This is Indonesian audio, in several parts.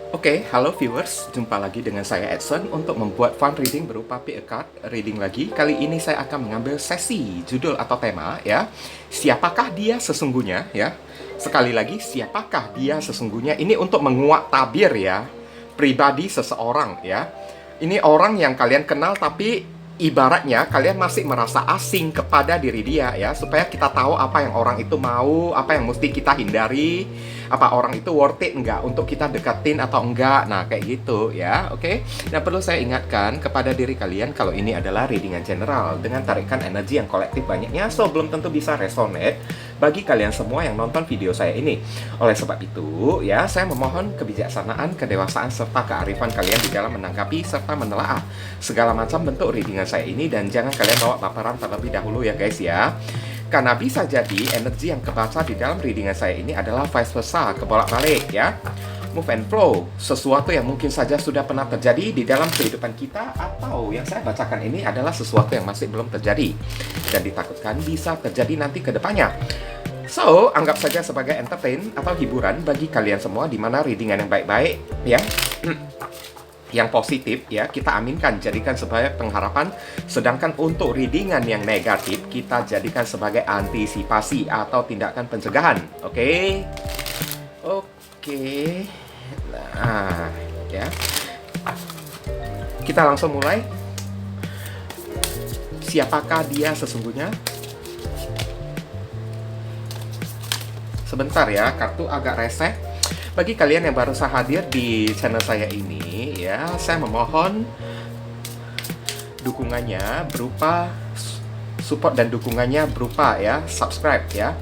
Oke, halo viewers, jumpa lagi dengan saya Edson untuk membuat fun reading berupa pick a card reading lagi. Kali ini saya akan mengambil sesi judul atau tema ya. Siapakah dia sesungguhnya ya? Sekali lagi, siapakah dia sesungguhnya? Ini untuk menguak tabir ya, pribadi seseorang ya. Ini orang yang kalian kenal tapi ibaratnya kalian masih merasa asing kepada diri dia ya, supaya kita tahu apa yang orang itu mau, apa yang mesti kita hindari, apa orang itu worth it enggak untuk kita deketin atau enggak. Nah, kayak gitu ya, oke? Nah, perlu saya ingatkan kepada diri kalian kalau ini adalah readingan general dengan tarikan energi yang kolektif banyaknya, so belum tentu bisa resonate bagi kalian semua yang nonton video saya ini. Oleh sebab itu, ya, saya memohon kebijaksanaan, kedewasaan, serta kearifan kalian di dalam menanggapi serta menelaah segala macam bentuk readingan saya ini, dan jangan kalian bawa baperan terlebih dahulu ya guys ya. Karena bisa jadi energi yang kebaca di dalam readingan saya ini adalah vice versa, kebolak-balik ya. Move and flow, sesuatu yang mungkin saja sudah pernah terjadi di dalam kehidupan kita, atau yang saya bacakan ini adalah sesuatu yang masih belum terjadi dan ditakutkan bisa terjadi nanti ke depannya. So, anggap saja sebagai entertain atau hiburan bagi kalian semua, di mana readingan yang baik-baik ya, yang positif ya, kita aminkan, jadikan sebagai pengharapan. Sedangkan untuk readingan yang negatif, kita jadikan sebagai antisipasi atau tindakan pencegahan. Oke? Oke. Nah, ya. Kita langsung mulai. Siapakah dia sesungguhnya? Sebentar ya, kartu agak reseh. Bagi kalian yang baru saja hadir di channel saya ini ya, saya memohon dukungannya berupa support, dan dukungannya berupa ya subscribe ya,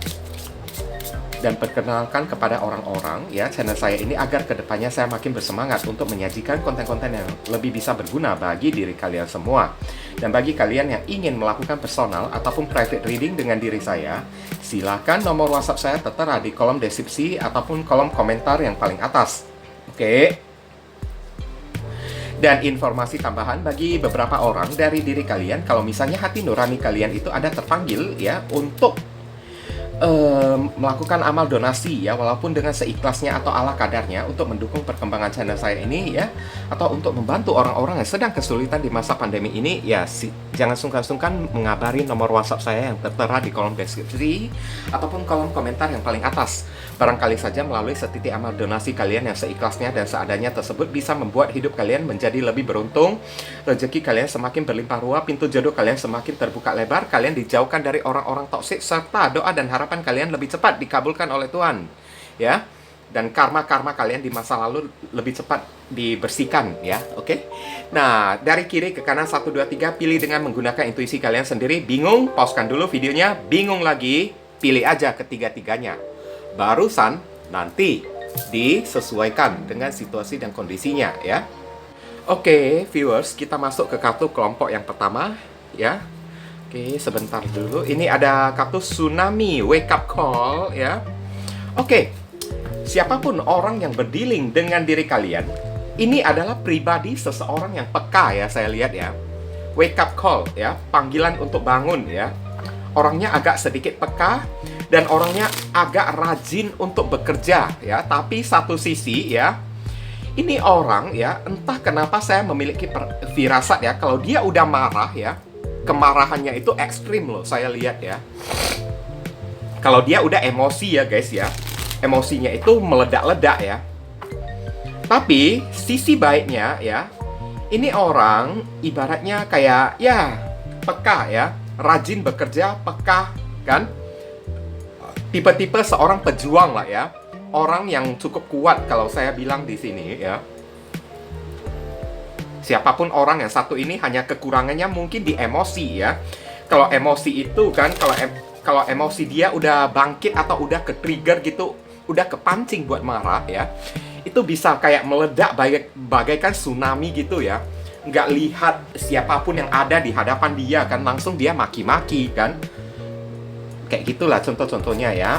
dan perkenalkan kepada orang-orang ya channel saya ini, agar kedepannya saya makin bersemangat untuk menyajikan konten-konten yang lebih bisa berguna bagi diri kalian semua. Dan bagi kalian yang ingin melakukan personal ataupun private reading dengan diri saya, silakan nomor WhatsApp saya tertera di kolom deskripsi ataupun kolom komentar yang paling atas. Oke. Dan informasi tambahan bagi beberapa orang dari diri kalian, kalau misalnya hati nurani kalian itu ada terpanggil ya untuk melakukan amal donasi ya, walaupun dengan seikhlasnya atau ala kadarnya, untuk mendukung perkembangan channel saya ini ya, atau untuk membantu orang-orang yang sedang kesulitan di masa pandemi ini ya, jangan sungkan-sungkan mengabari nomor WhatsApp saya yang tertera di kolom deskripsi ataupun kolom komentar yang paling atas. Barangkali saja melalui setitik amal donasi kalian yang seikhlasnya dan seadanya tersebut bisa membuat hidup kalian menjadi lebih beruntung, rezeki kalian semakin berlimpah ruah, pintu jodoh kalian semakin terbuka lebar, kalian dijauhkan dari orang-orang toksik, serta doa dan harapan kalian lebih cepat dikabulkan oleh Tuhan ya, dan karma-karma kalian di masa lalu lebih cepat dibersihkan ya. Oke. Nah, dari kiri ke kanan 1 2 3, pilih dengan menggunakan intuisi kalian sendiri. Bingung? Pausekan dulu videonya. Bingung lagi? Pilih aja ketiga-tiganya. Barusan nanti disesuaikan dengan situasi dan kondisinya ya. Oke, viewers, kita masuk ke kartu kelompok yang pertama ya. Oke, sebentar dulu. Ini ada kartu tsunami, wake up call ya. Oke. Siapapun orang yang berdealing dengan diri kalian, ini adalah pribadi seseorang yang peka ya, saya lihat ya. Wake up call ya, panggilan untuk bangun ya. Orangnya agak sedikit peka dan orangnya agak rajin untuk bekerja ya. Tapi satu sisi ya, ini orang ya, entah kenapa saya memiliki firasat ya, kalau dia udah marah ya, kemarahannya itu ekstrim loh, saya lihat ya. Kalau dia udah emosi ya guys ya, emosinya itu meledak-ledak ya. Tapi sisi baiknya ya, ini orang ibaratnya kayak ya peka ya, rajin bekerja, peka kan, tipe-tipe seorang pejuang lah ya, orang yang cukup kuat kalau saya bilang di sini ya. Siapapun orang yang satu ini, hanya kekurangannya mungkin di emosi ya. Kalau emosi itu kan, kalau emosi dia udah bangkit atau udah ke-trigger gitu, udah kepancing buat marah ya, itu bisa kayak meledak bagaikan tsunami gitu ya. Nggak lihat siapapun yang ada di hadapan dia kan, langsung dia maki-maki kan. Kayak gitulah contoh-contohnya ya.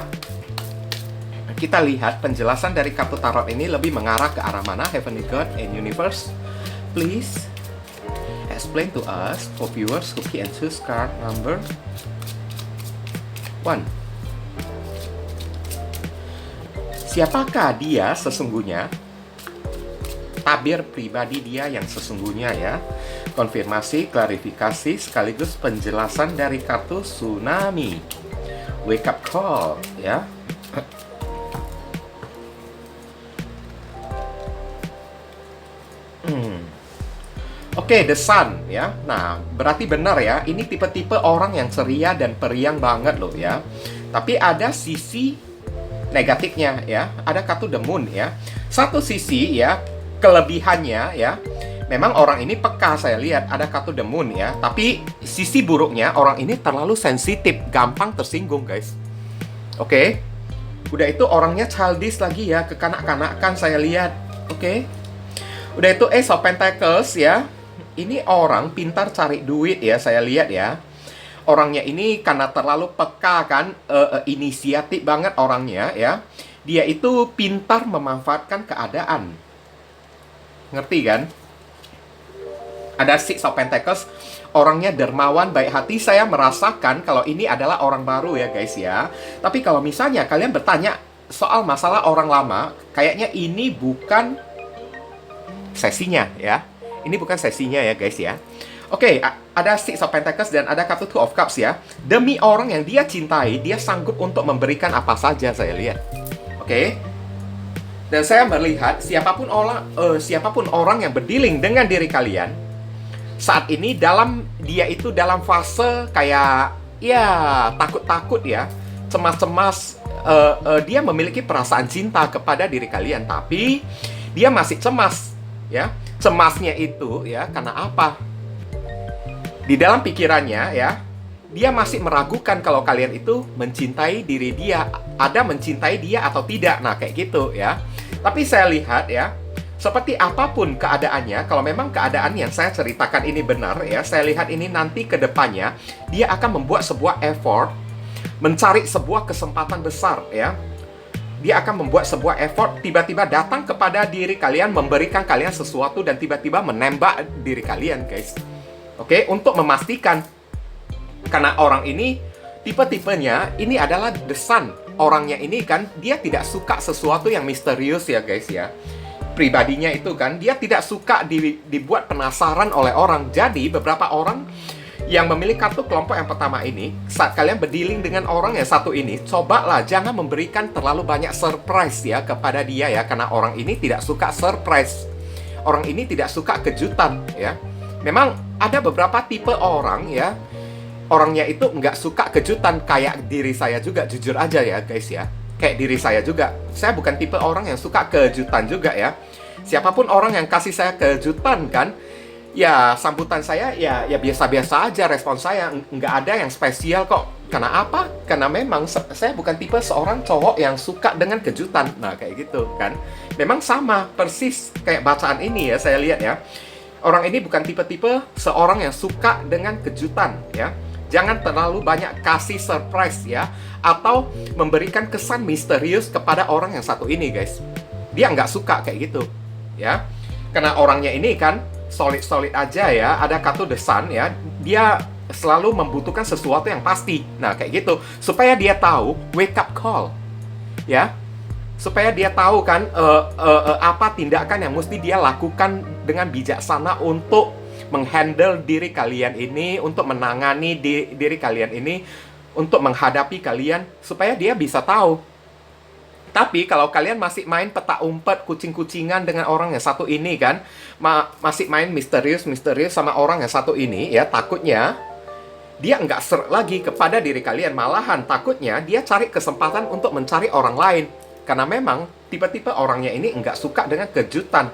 Kita lihat penjelasan dari kartu tarot ini lebih mengarah ke arah mana. Heavenly God and Universe, please explain to us for viewers who can choose card number 1. Siapakah dia sesungguhnya? tabir pribadi dia yang sesungguhnya ya. Konfirmasi, klarifikasi, sekaligus penjelasan dari kartu tsunami. Wake up call ya. Oke, The Sun ya. Nah, berarti benar ya. Ini tipe-tipe orang yang ceria dan periang banget loh ya. Tapi ada sisi negatifnya ya. Ada kartu The Moon ya. Satu sisi ya, kelebihannya ya. Memang orang ini peka, saya lihat ada kartu The Moon ya. Tapi sisi buruknya, orang ini terlalu sensitif, gampang tersinggung guys. Oke. Udah itu orangnya childish lagi ya, kekanak-kanakan saya lihat. Oke. Udah itu Ace of Pentacles ya. Ini orang pintar cari duit ya, saya lihat ya. Orangnya ini karena terlalu peka kan, inisiatif banget orangnya ya. Dia itu pintar memanfaatkan keadaan. Ngerti kan? Ada Six of Pentacles, orangnya dermawan, baik hati. Saya merasakan kalau ini adalah orang baru ya guys ya. Tapi kalau misalnya kalian bertanya soal masalah orang lama, kayaknya ini bukan sesinya ya. Ini bukan sesinya ya guys ya. Oke, ada Six of Pentacles dan ada kartu Two of Cups ya. Demi orang yang dia cintai, dia sanggup untuk memberikan apa saja, saya lihat. Oke. Dan saya melihat siapapun orang yang berdealing dengan diri kalian saat ini dia itu dalam fase kayak ya takut-takut ya, cemas-cemas. Dia memiliki perasaan cinta kepada diri kalian, tapi dia masih cemas ya. Cemasnya itu ya karena apa? Di dalam pikirannya ya, dia masih meragukan kalau kalian itu mencintai diri dia, ada mencintai dia atau tidak. Nah, kayak gitu ya. Tapi saya lihat ya, seperti apapun keadaannya, kalau memang keadaan yang saya ceritakan ini benar ya, saya lihat ini nanti ke depannya dia akan membuat sebuah effort, mencari sebuah kesempatan besar ya. Dia akan membuat sebuah effort, tiba-tiba datang kepada diri kalian, memberikan kalian sesuatu dan tiba-tiba menembak diri kalian guys. Oke, untuk memastikan. Karena orang ini tipe-tipenya ini adalah The Sun. Orangnya ini kan dia tidak suka sesuatu yang misterius ya guys ya. Pribadinya itu kan dia tidak suka dibuat penasaran oleh orang. Jadi beberapa orang yang memilih kartu kelompok yang pertama ini, saat kalian berdealing dengan orang yang satu ini, cobalah jangan memberikan terlalu banyak surprise ya kepada dia ya. Karena orang ini tidak suka surprise. Orang ini tidak suka kejutan ya. Memang ada beberapa tipe orang ya, orangnya itu nggak suka kejutan. Kayak diri saya juga, jujur aja ya guys ya. Kayak diri saya juga, saya bukan tipe orang yang suka kejutan juga ya. Siapapun orang yang kasih saya kejutan kan, ya sambutan saya ya biasa-biasa aja, respon saya nggak ada yang spesial kok. Karena apa? Karena memang saya bukan tipe seorang cowok yang suka dengan kejutan. Nah kayak gitu kan. Memang sama persis kayak bacaan ini ya, saya lihat ya. Orang ini bukan tipe-tipe seorang yang suka dengan kejutan ya. Jangan terlalu banyak kasih surprise ya, atau memberikan kesan misterius kepada orang yang satu ini guys. Dia nggak suka kayak gitu ya. Karena orangnya ini kan solid-solid aja ya. Ada kartu The Sun ya. Dia selalu membutuhkan sesuatu yang pasti. Nah kayak gitu, supaya dia tahu wake up call ya. Supaya dia tahu kan apa tindakan yang mesti dia lakukan dengan bijaksana untuk menghandle diri kalian ini, untuk menangani diri kalian ini, untuk menghadapi kalian, supaya dia bisa tahu. Tapi kalau kalian masih main petak umpet, kucing-kucingan dengan orang yang satu ini kan, masih main misterius sama orang yang satu ini ya, takutnya dia nggak seret lagi kepada diri kalian. Malahan takutnya dia cari kesempatan untuk mencari orang lain. Karena memang tipe-tipe orangnya ini nggak suka dengan kejutan.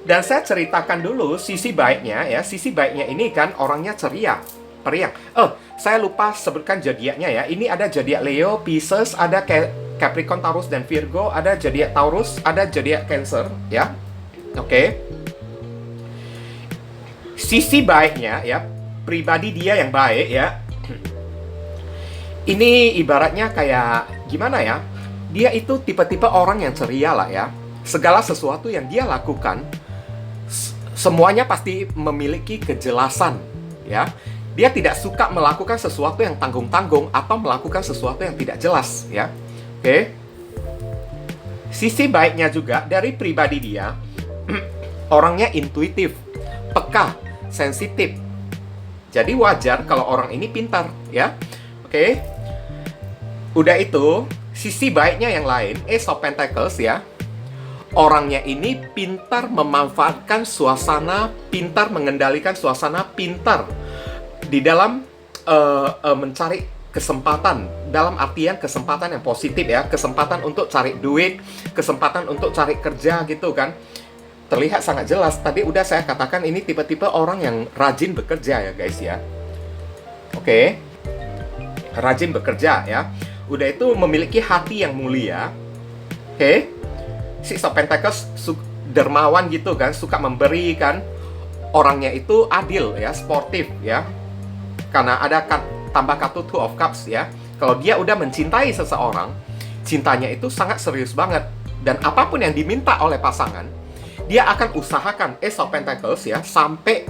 Dan saya ceritakan dulu sisi baiknya ya. Sisi baiknya ini kan orangnya ceria, periang. Saya lupa sebutkan zodiaknya ya. Ini ada zodiak Leo, Pisces, ada Capricorn, Taurus, dan Virgo. Ada zodiak Taurus, ada zodiak Cancer ya. Oke. Sisi baiknya ya, pribadi dia yang baik ya. Ini ibaratnya kayak gimana ya? Dia itu tipe-tipe orang yang ceria lah ya. Segala sesuatu yang dia lakukan, semuanya pasti memiliki kejelasan ya. Dia tidak suka melakukan sesuatu yang tanggung-tanggung atau melakukan sesuatu yang tidak jelas ya. Oke. Sisi baiknya juga dari pribadi dia, Orangnya intuitif, peka, sensitif. Jadi wajar kalau orang ini pintar, ya. Oke. Udah itu, sisi baiknya yang lain, Ace of Pentacles ya. Orangnya ini pintar memanfaatkan suasana, pintar mengendalikan suasana, pintar di dalam mencari kesempatan, dalam artian kesempatan yang positif ya, kesempatan untuk cari duit, kesempatan untuk cari kerja gitu kan. Terlihat sangat jelas. Tadi udah saya katakan ini tipe-tipe orang yang rajin bekerja ya guys ya. Oke. Rajin bekerja ya. Udah itu memiliki hati yang mulia. Oke. Six of Pentacles dermawan gitu kan, suka memberi kan. Orangnya itu adil ya, sportif ya. Karena ada tambah kartu Two of Cups ya. Kalau dia udah mencintai seseorang, cintanya itu sangat serius banget. Dan apapun yang diminta oleh pasangan, dia akan usahakan Ace of Pentacles ya, sampai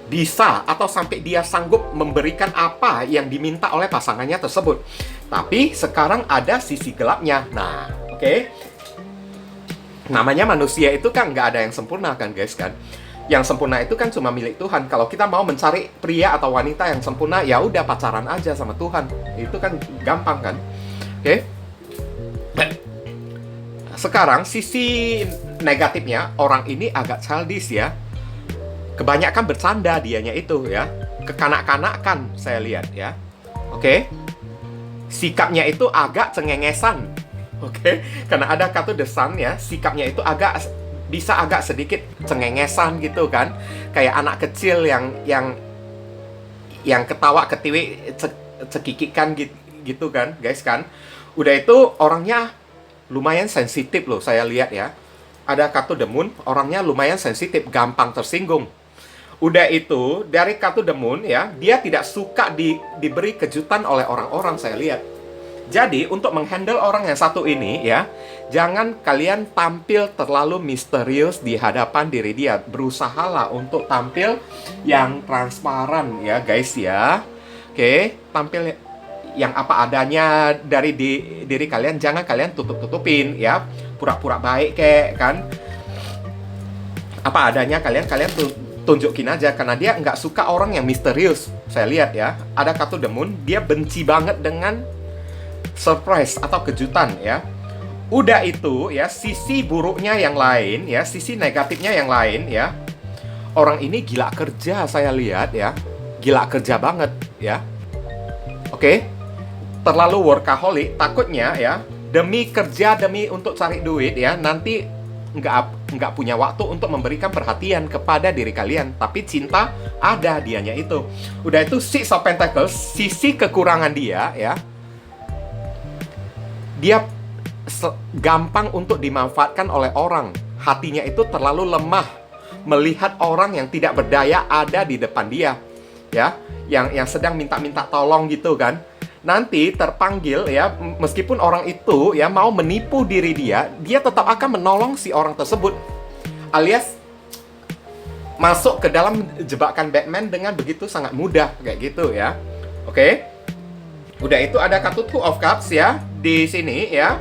bisa atau sampai dia sanggup memberikan apa yang diminta oleh pasangannya tersebut. Tapi sekarang ada sisi gelapnya. Nah, oke. Namanya manusia itu kan nggak ada yang sempurna kan guys kan. Yang sempurna itu kan cuma milik Tuhan. Kalau kita mau mencari pria atau wanita yang sempurna, ya udah pacaran aja sama Tuhan. Itu kan gampang kan. Oke. Sekarang sisi negatifnya, orang ini agak childish ya. Kebanyakan bercanda dianya itu ya. Kekanak-kanakan saya lihat ya. Oke. Sikapnya itu agak cengengesan. Oke. Karena ada kartu The Sun ya, sikapnya itu bisa agak sedikit cengengesan gitu kan. Kayak anak kecil yang ketawa ketiwi cekikikan gitu kan, guys kan. Udah itu orangnya lumayan sensitif loh saya lihat ya. Ada kartu The Moon, orangnya lumayan sensitif, gampang tersinggung. Udah itu, dari kartu The Moon ya, dia tidak suka diberi kejutan oleh orang-orang saya lihat. Jadi, untuk menghandle orang yang satu ini ya, jangan kalian tampil terlalu misterius di hadapan diri dia. Berusahalah untuk tampil yang transparan ya guys ya. Oke, tampil yang apa adanya dari diri kalian, jangan kalian tutup-tutupin ya. Pura-pura baik kayak kan. Apa adanya kalian tunjukin aja, karena dia nggak suka orang yang misterius. Saya lihat ya, ada kartu The Moon, dia benci banget dengan surprise atau kejutan ya. Udah itu ya, sisi buruknya yang lain ya, sisi negatifnya yang lain ya. Orang ini gila kerja saya lihat ya. Gila kerja banget ya. Oke. Terlalu workaholic, takutnya ya, demi kerja, demi untuk cari duit ya, nanti nggak punya waktu untuk memberikan perhatian kepada diri kalian. Tapi cinta ada dianya itu. Udah itu Six of Pentacles, sisi kekurangan dia ya. Dia gampang untuk dimanfaatkan oleh orang. Hatinya itu terlalu lemah melihat orang yang tidak berdaya ada di depan dia, ya, yang sedang minta-minta tolong gitu kan. Nanti terpanggil ya, meskipun orang itu ya mau menipu diri dia tetap akan menolong si orang tersebut. Alias masuk ke dalam jebakan Batman dengan begitu sangat mudah kayak gitu ya. Oke. Udah itu ada kartu Two of Cups ya di sini ya.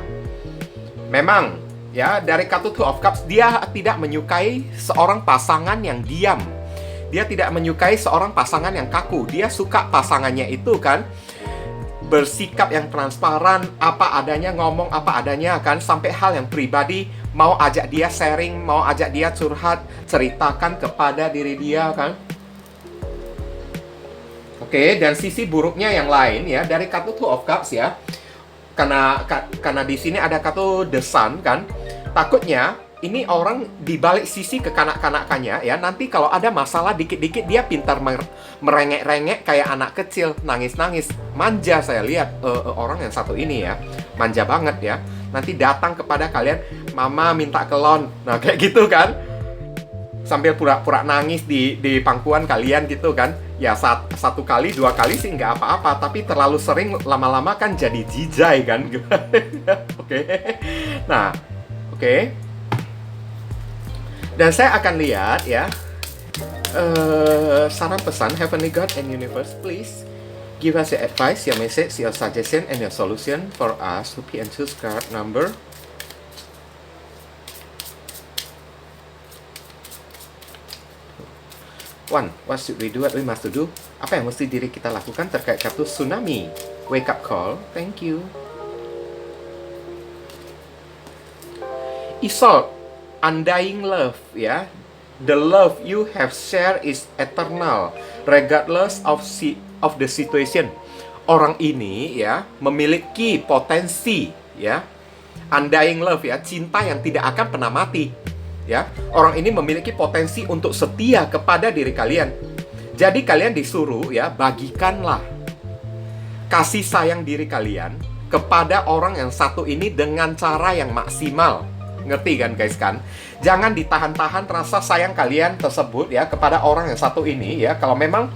Memang ya, dari kartu Two of Cups, dia tidak menyukai seorang pasangan yang diam. Dia tidak menyukai seorang pasangan yang kaku. Dia suka pasangannya itu kan bersikap yang transparan, apa adanya, ngomong apa adanya kan, sampai hal yang pribadi mau ajak dia sharing, mau ajak dia curhat, ceritakan kepada diri dia kan. Oke, dan sisi buruknya yang lain ya, dari kartu Two of Cups ya. Karena di sini ada kartu The Sun kan. Takutnya ini orang dibalik sisi kekanak-kanakannya ya. Nanti kalau ada masalah dikit-dikit dia pintar merengek-rengek kayak anak kecil, nangis-nangis. Manja saya lihat orang yang satu ini ya. Manja banget ya. Nanti datang kepada kalian, "Mama minta kelon." Nah, kayak gitu kan. Sambil pura-pura nangis di pangkuan kalian gitu kan. Ya satu kali, dua kali sih nggak apa-apa, tapi terlalu sering lama-lama kan jadi jijai kan. Oke. Nah, oke. Dan saya akan lihat ya, saran pesan Heavenly God and Universe, please give us your advice, your message, your suggestion, and your solution for us to pick and choose card number 1. What should we do? What we must do? Apa yang mesti diri kita lakukan terkait kartu tsunami? Wake up call. Thank you. Isolde, undying love, ya. The love you have shared is eternal, regardless of the situation. Orang ini ya memiliki potensi ya, undying love ya, cinta yang tidak akan pernah mati. Ya, orang ini memiliki potensi untuk setia kepada diri kalian. Jadi kalian disuruh ya, bagikanlah kasih sayang diri kalian kepada orang yang satu ini dengan cara yang maksimal. Ngerti kan guys kan? Jangan ditahan-tahan rasa sayang kalian tersebut ya kepada orang yang satu ini ya. Kalau memang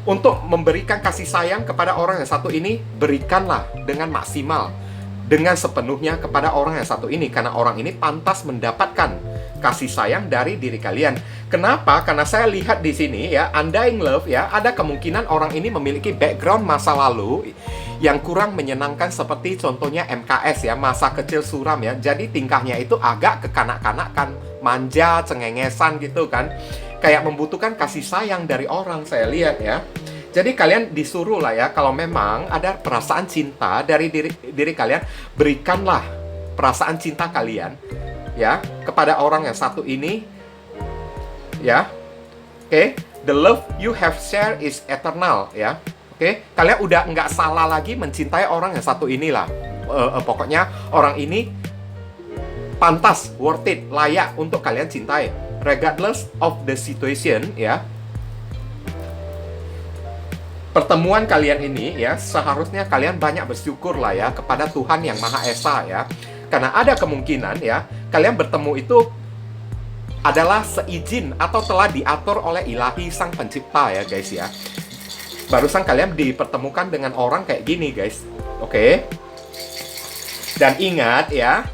untuk memberikan kasih sayang kepada orang yang satu ini, berikanlah dengan maksimal, dengan sepenuhnya kepada orang yang satu ini, karena orang ini pantas mendapatkan kasih sayang dari diri kalian. Kenapa? Karena saya lihat di sini ya, undying love ya, ada kemungkinan orang ini memiliki background masa lalu yang kurang menyenangkan, seperti contohnya MKS ya, masa kecil suram ya. Jadi tingkahnya itu agak kekanak-kanakan, manja, cengengesan gitu kan. Kayak membutuhkan kasih sayang dari orang, saya lihat ya. Jadi kalian disuruh lah ya, kalau memang ada perasaan cinta dari diri kalian, berikanlah perasaan cinta kalian ya kepada orang yang satu ini ya. Oke, the love you have shared is eternal ya. Oke, kalian udah nggak salah lagi mencintai orang yang satu inilah. Pokoknya orang ini pantas, worth it, layak untuk kalian cintai, regardless of the situation ya. Pertemuan kalian ini ya, seharusnya kalian banyak bersyukur lah ya kepada Tuhan Yang Maha Esa ya. Karena ada kemungkinan ya, kalian bertemu itu adalah seizin atau telah diatur oleh Ilahi Sang Pencipta ya guys ya. Barusan kalian dipertemukan dengan orang kayak gini guys. Oke. Dan ingat ya,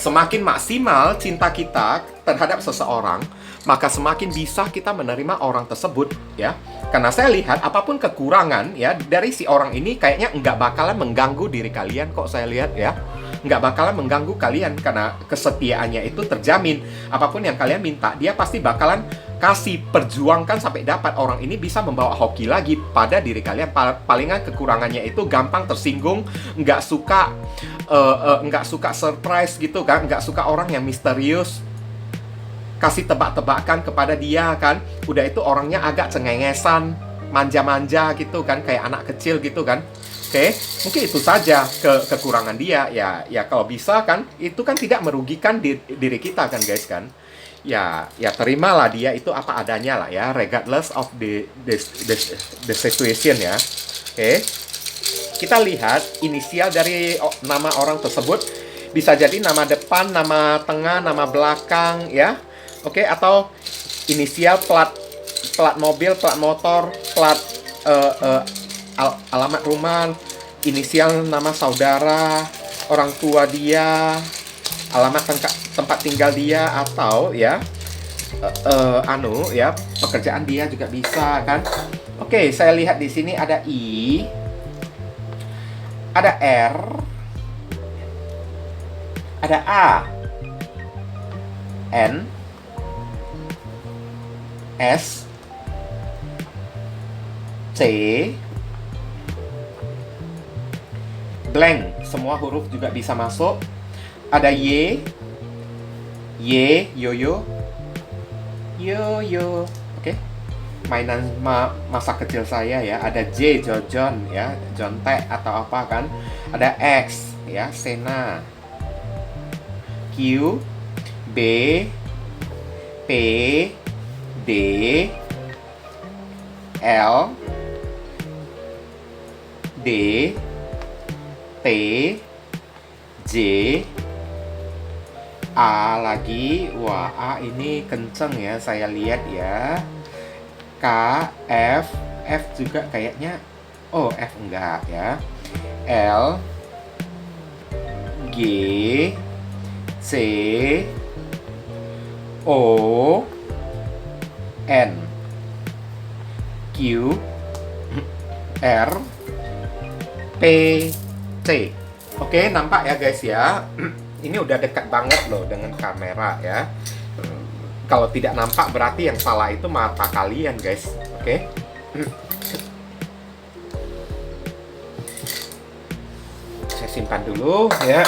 semakin maksimal cinta kita terhadap seseorang, maka semakin bisa kita menerima orang tersebut ya. Karena saya lihat apapun kekurangan ya dari si orang ini, kayaknya nggak bakalan mengganggu diri kalian kok, saya lihat ya. Nggak bakalan mengganggu kalian karena kesetiaannya itu terjamin. Apapun yang kalian minta, dia pasti bakalan kasih, perjuangkan sampai dapat. Orang ini bisa membawa hoki lagi pada diri kalian. Palingan kekurangannya itu gampang tersinggung, nggak suka surprise gitu kan, nggak suka orang yang misterius, kasih tebak-tebakan kepada dia kan. Udah itu orangnya agak cengengesan, manja-manja gitu kan, kayak anak kecil gitu kan. Oke, mungkin itu saja kekurangan dia ya. Kalau bisa kan, itu kan tidak merugikan diri kita kan guys kan. Ya terimalah dia itu apa adanya lah ya, regardless of the situation ya. Oke, kita lihat inisial dari nama orang tersebut. Bisa jadi nama depan, nama tengah, nama belakang ya. Oke, atau inisial plat mobil, plat motor, plat alamat rumah, inisial nama saudara, orang tua dia, alamat tempat tinggal dia, atau ya pekerjaan dia juga bisa kan. Oke, saya lihat di sini ada I, ada R, ada A, N, S, C, blank, semua huruf juga bisa masuk. Ada Y, yoyo, oke. Mainan masa kecil saya ya. Ada J, Jojon ya, Jontek atau apa kan. Ada X ya, Sena. Q, B, P, D, L, D, T, J, A lagi. Wah, A ini kenceng ya, saya lihat ya. K, F juga kayaknya. Oh, F enggak ya. L, G, C, O, N, Q, R, P, C. Oke, nampak ya guys ya. Ini udah dekat banget loh dengan kamera ya. Kalau tidak nampak berarti yang salah itu mata kalian, guys. Oke. Saya simpan dulu ya.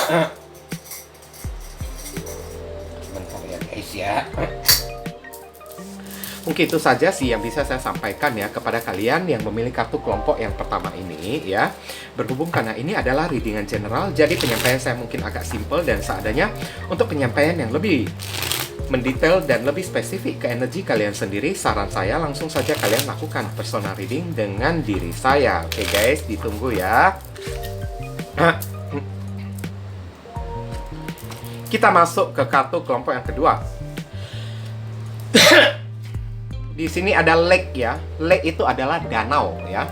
Bentar ya, guys ya. Mungkin itu saja sih yang bisa saya sampaikan ya kepada kalian yang memilih kartu kelompok yang pertama ini ya. Berhubung karena ini adalah readingan general, jadi penyampaian saya mungkin agak simple dan seadanya. Untuk penyampaian yang lebih mendetail dan lebih spesifik ke energi kalian sendiri, saran saya langsung saja kalian lakukan personal reading dengan diri saya. Oke guys, ditunggu ya. Kita masuk ke kartu kelompok yang kedua. Di sini ada lake ya. Lake itu adalah danau ya.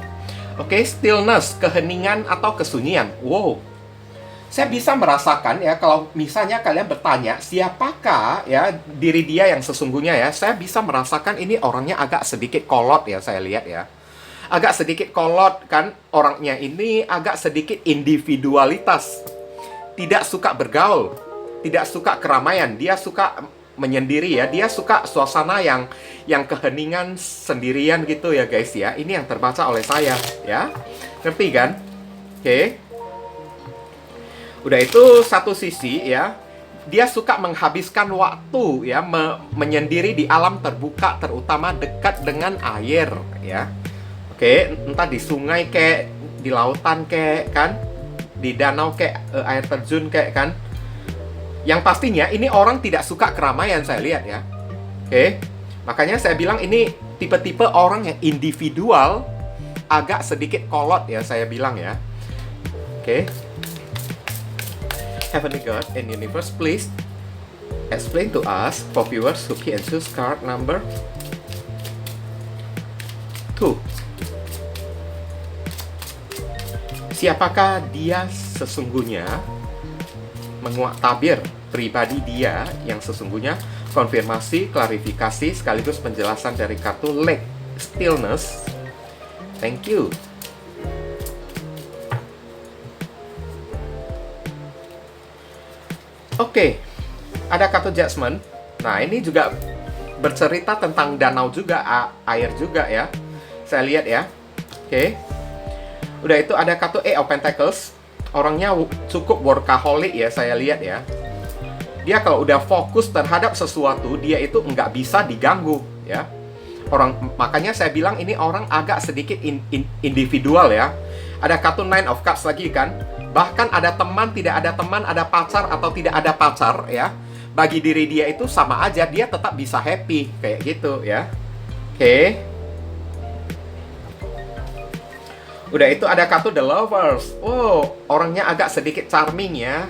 Oke, stillness, keheningan atau kesunyian. Wow. Saya bisa merasakan ya kalau misalnya kalian bertanya siapakah ya diri dia yang sesungguhnya ya. Saya bisa merasakan ini orangnya agak sedikit kolot ya, saya lihat ya. Agak sedikit kolot kan orangnya ini, agak sedikit individualitas. Tidak suka bergaul, tidak suka keramaian, dia suka menyendiri ya, dia suka suasana yang keheningan sendirian gitu ya guys ya. Ini yang terbaca oleh saya ya. Ngerti kan? Oke. Udah itu satu sisi ya. Dia suka menghabiskan waktu ya menyendiri di alam terbuka, terutama dekat dengan air ya. Oke, entah di sungai kek, di lautan kek kan, di danau kek, air terjun kek kan. Yang pastinya ini orang tidak suka keramaian saya lihat ya. Oke. Makanya saya bilang ini tipe-tipe orang yang individual, agak sedikit kolot ya saya bilang ya. Oke. Heavenly God and Universe, please explain to us for viewers who can choose card number 2. Siapakah dia sesungguhnya? Menguak tabir pribadi dia yang sesungguhnya, konfirmasi, klarifikasi, sekaligus penjelasan dari kartu Lake Stillness. Thank you. Oke, ada kartu Judgment. Nah, ini juga bercerita tentang danau juga, air juga ya. Saya lihat ya. Oke. Udah itu ada kartu Eight of Pentacles. Orangnya cukup workaholic ya, saya lihat ya. Dia kalau udah fokus terhadap sesuatu, dia itu nggak bisa diganggu ya. Makanya saya bilang ini orang agak sedikit individual ya. Ada kartu Nine of Cups lagi kan. Bahkan ada teman, tidak ada teman, ada pacar atau tidak ada pacar ya. Bagi diri dia itu sama aja, dia tetap bisa happy kayak gitu ya. Oke. Udah itu ada kartu The Lovers. Oh, orangnya agak sedikit charming ya.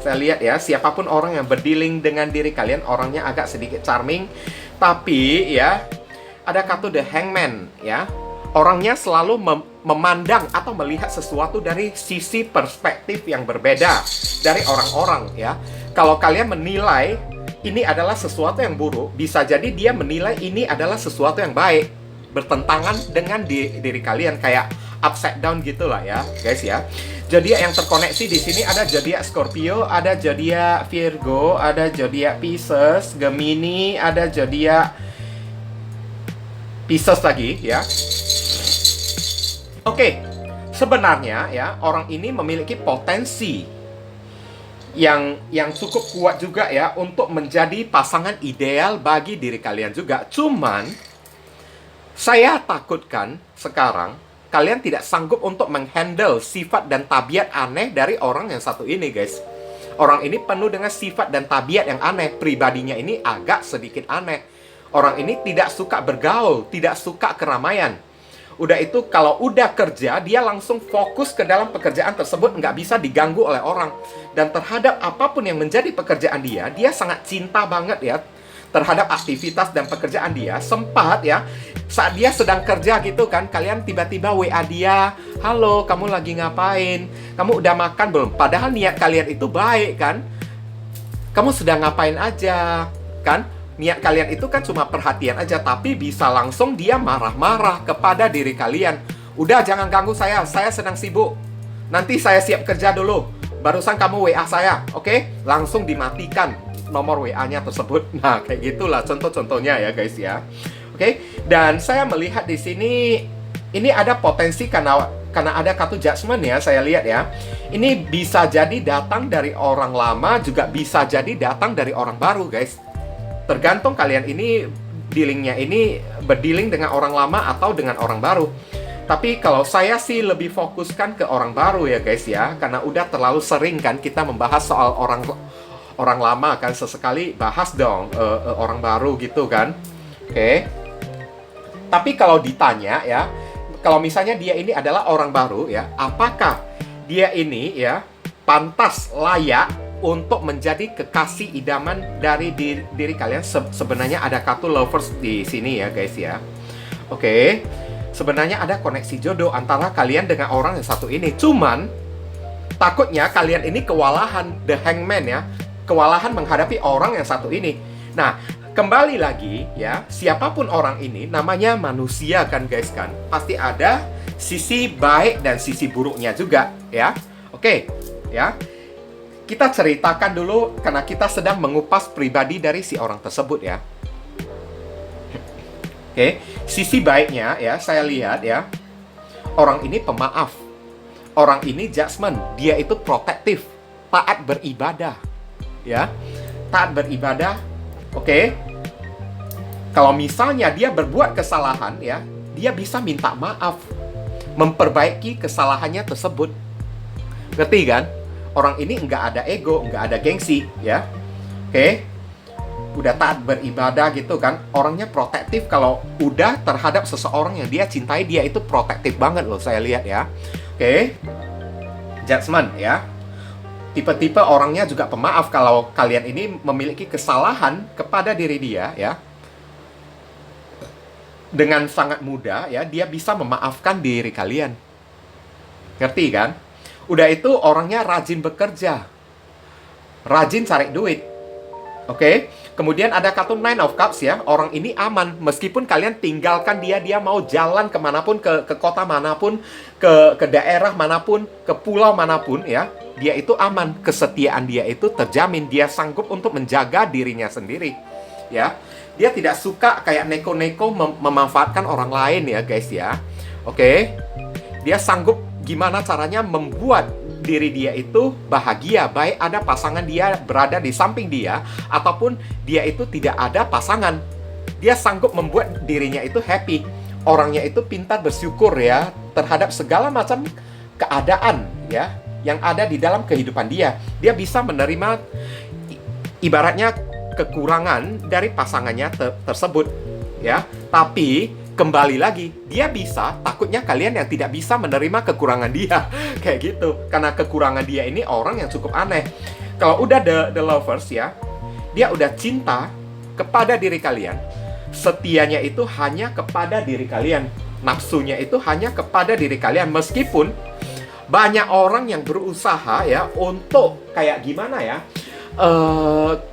Saya lihat ya, siapapun orang yang berdealing dengan diri kalian, orangnya agak sedikit charming. Tapi ya, ada kartu The Hangman ya. Orangnya selalu memandang atau melihat sesuatu dari sisi perspektif yang berbeda dari orang-orang ya. Kalau kalian menilai ini adalah sesuatu yang buruk, bisa jadi dia menilai ini adalah sesuatu yang baik. Bertentangan dengan diri kalian, kayak upside down gitulah ya, guys ya. Zodiak yang terkoneksi di sini ada zodiak Scorpio, ada zodiak Virgo, ada zodiak Pisces, Gemini, ada zodiak Pisces lagi ya. Oke, sebenarnya ya orang ini memiliki potensi yang cukup kuat juga ya untuk menjadi pasangan ideal bagi diri kalian juga. Cuman saya takutkan sekarang kalian tidak sanggup untuk menghandle sifat dan tabiat aneh dari orang yang satu ini, guys. Orang ini penuh dengan sifat dan tabiat yang aneh. Pribadinya ini agak sedikit aneh. Orang ini tidak suka bergaul, tidak suka keramaian. Udah itu kalau udah kerja, dia langsung fokus ke dalam pekerjaan tersebut, nggak bisa diganggu oleh orang. Dan terhadap apapun yang menjadi pekerjaan dia sangat cinta banget ya terhadap aktivitas dan pekerjaan dia. Sempat ya, saat dia sedang kerja gitu kan, kalian tiba-tiba WA dia, "Halo, kamu lagi ngapain? Kamu udah makan belum?" Padahal niat kalian itu baik kan. Kamu sedang ngapain aja kan? Niat kalian itu kan cuma perhatian aja, tapi bisa langsung dia marah-marah kepada diri kalian. "Udah, jangan ganggu saya sedang sibuk. Nanti saya siap kerja dulu. Barusan kamu WA saya, oke?" Langsung dimatikan. nomor WA-nya tersebut. Nah, kayak gitulah contoh-contohnya ya guys ya. Oke, dan saya melihat di sini ini ada potensi karena ada kartu judgment ya, saya lihat ya. Ini bisa jadi datang dari orang lama, juga bisa jadi datang dari orang baru guys. Tergantung kalian ini dealingnya ini berdealing dengan orang lama atau dengan orang baru. Tapi kalau saya sih lebih fokuskan ke orang baru ya guys ya, karena udah terlalu sering kan kita membahas soal orang lama kan, sesekali bahas dong orang baru gitu kan. Oke. Tapi kalau ditanya ya, kalau misalnya dia ini adalah orang baru ya, apakah dia ini ya pantas, layak untuk menjadi kekasih idaman dari diri kalian? Sebenarnya ada kartu lovers di sini ya guys ya. Oke. Sebenarnya ada koneksi jodoh antara kalian dengan orang yang satu ini. Cuman takutnya kalian ini kewalahan, the hangman ya, kewalahan menghadapi orang yang satu ini. Nah, kembali lagi ya, siapapun orang ini, namanya manusia kan guys kan, pasti ada sisi baik dan sisi buruknya juga ya. Oke ya, kita ceritakan dulu karena kita sedang mengupas pribadi dari si orang tersebut ya. Oke, sisi baiknya ya, saya lihat ya, orang ini pemaaf, orang ini judgment, dia itu protektif, taat beribadah ya, taat beribadah. Oke, kalau misalnya dia berbuat kesalahan ya, dia bisa minta maaf, memperbaiki kesalahannya tersebut. Ngerti kan? Orang ini nggak ada ego, nggak ada gengsi ya. Oke, udah taat beribadah gitu kan. Orangnya protektif, kalau udah terhadap seseorang yang dia cintai, dia itu protektif banget loh, saya lihat ya. Oke, judgment ya. Tipe-tipe orangnya juga pemaaf. Kalau kalian ini memiliki kesalahan kepada diri dia ya, dengan sangat mudah ya, dia bisa memaafkan diri kalian. Ngerti kan? Udah itu orangnya rajin bekerja, rajin cari duit. Oke, kemudian ada kartu Nine of Cups ya. Orang ini aman, meskipun kalian tinggalkan dia mau jalan kemanapun, ke kota manapun, ke daerah manapun, ke pulau manapun ya, dia itu aman. Kesetiaan dia itu terjamin. Dia sanggup untuk menjaga dirinya sendiri ya. Dia tidak suka kayak neko-neko memanfaatkan orang lain ya guys ya. Oke, dia sanggup gimana caranya membuat diri dia itu bahagia, baik ada pasangan dia berada di samping dia ataupun dia itu tidak ada pasangan. Dia sanggup membuat dirinya itu happy. Orangnya itu pintar bersyukur ya terhadap segala macam keadaan ya yang ada di dalam kehidupan dia. Dia bisa menerima ibaratnya kekurangan dari pasangannya tersebut ya. Tapi kembali lagi, dia bisa, takutnya kalian yang tidak bisa menerima kekurangan dia. Kayak gitu. Karena kekurangan dia ini orang yang cukup aneh. Kalau udah the lovers ya, dia udah cinta kepada diri kalian. Setianya itu hanya kepada diri kalian. Nafsunya itu hanya kepada diri kalian. Meskipun banyak orang yang berusaha ya untuk kayak gimana ya,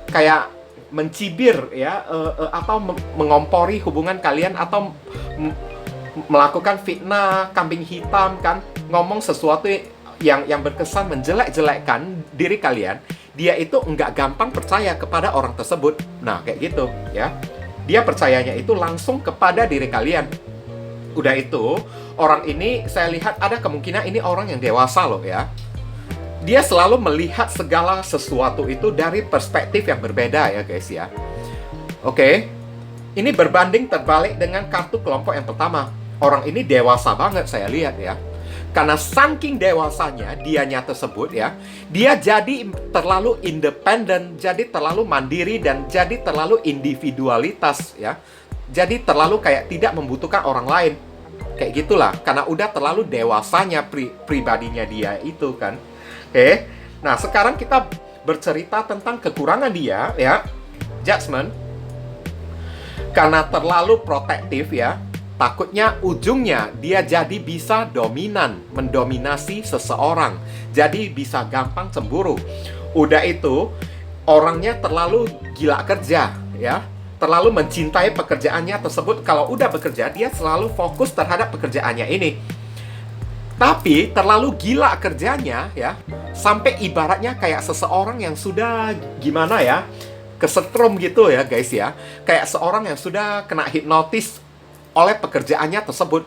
kayak mencibir ya, atau mengompori hubungan kalian, atau melakukan fitnah, kambing hitam kan, ngomong sesuatu yang berkesan menjelek-jelekkan diri kalian. Dia itu nggak gampang percaya kepada orang tersebut. Nah kayak gitu ya, dia percayanya itu langsung kepada diri kalian. Udah itu orang ini saya lihat ada kemungkinan ini orang yang dewasa loh ya. Dia selalu melihat segala sesuatu itu dari perspektif yang berbeda ya guys ya. Oke, ini berbanding terbalik dengan kartu kelompok yang pertama. Orang ini dewasa banget saya lihat ya. Karena saking dewasanya dianya tersebut ya, dia jadi terlalu independen, jadi terlalu mandiri, dan jadi terlalu individualitas ya. Jadi terlalu kayak tidak membutuhkan orang lain. Kayak gitulah, karena udah terlalu dewasanya pribadinya dia itu kan. Oke, nah sekarang kita bercerita tentang kekurangan dia ya, judgment. Karena terlalu protektif ya, takutnya ujungnya dia jadi bisa dominan, mendominasi seseorang. Jadi bisa gampang cemburu. Udah itu, orangnya terlalu gila kerja ya, terlalu mencintai pekerjaannya tersebut. Kalau udah bekerja, dia selalu fokus terhadap pekerjaannya ini. Tapi terlalu gila kerjanya ya, sampai ibaratnya kayak seseorang yang sudah gimana ya, kesetrum gitu ya guys ya. Kayak seorang yang sudah kena hipnotis oleh pekerjaannya tersebut.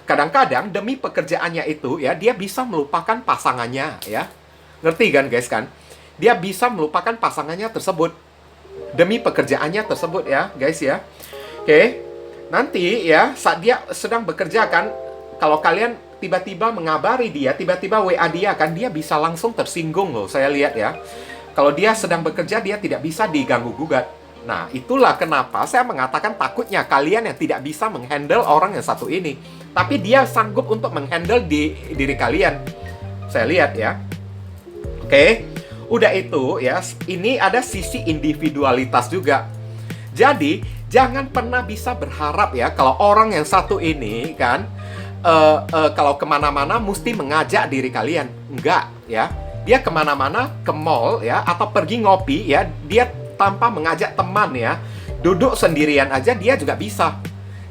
Kadang-kadang demi pekerjaannya itu ya, dia bisa melupakan pasangannya ya. Ngerti kan guys kan? Dia bisa melupakan pasangannya tersebut demi pekerjaannya tersebut ya guys ya. Oke. Nanti ya saat dia sedang bekerja kan, kalau kalian tiba-tiba mengabari dia, tiba-tiba WA dia kan, dia bisa langsung tersinggung loh, saya lihat ya. Kalau dia sedang bekerja, dia tidak bisa diganggu-gugat. Nah, itulah kenapa saya mengatakan takutnya kalian yang tidak bisa menghandle orang yang satu ini. Tapi dia sanggup untuk menghandle diri kalian. Saya lihat ya. Oke. Udah itu ya, ini ada sisi individualitas juga. Jadi, jangan pernah bisa berharap ya, kalau orang yang satu ini kan, kalau kemana-mana mesti mengajak diri kalian. Enggak ya. Dia kemana-mana, ke mall ya, atau pergi ngopi ya, dia tanpa mengajak teman ya, duduk sendirian aja dia juga bisa.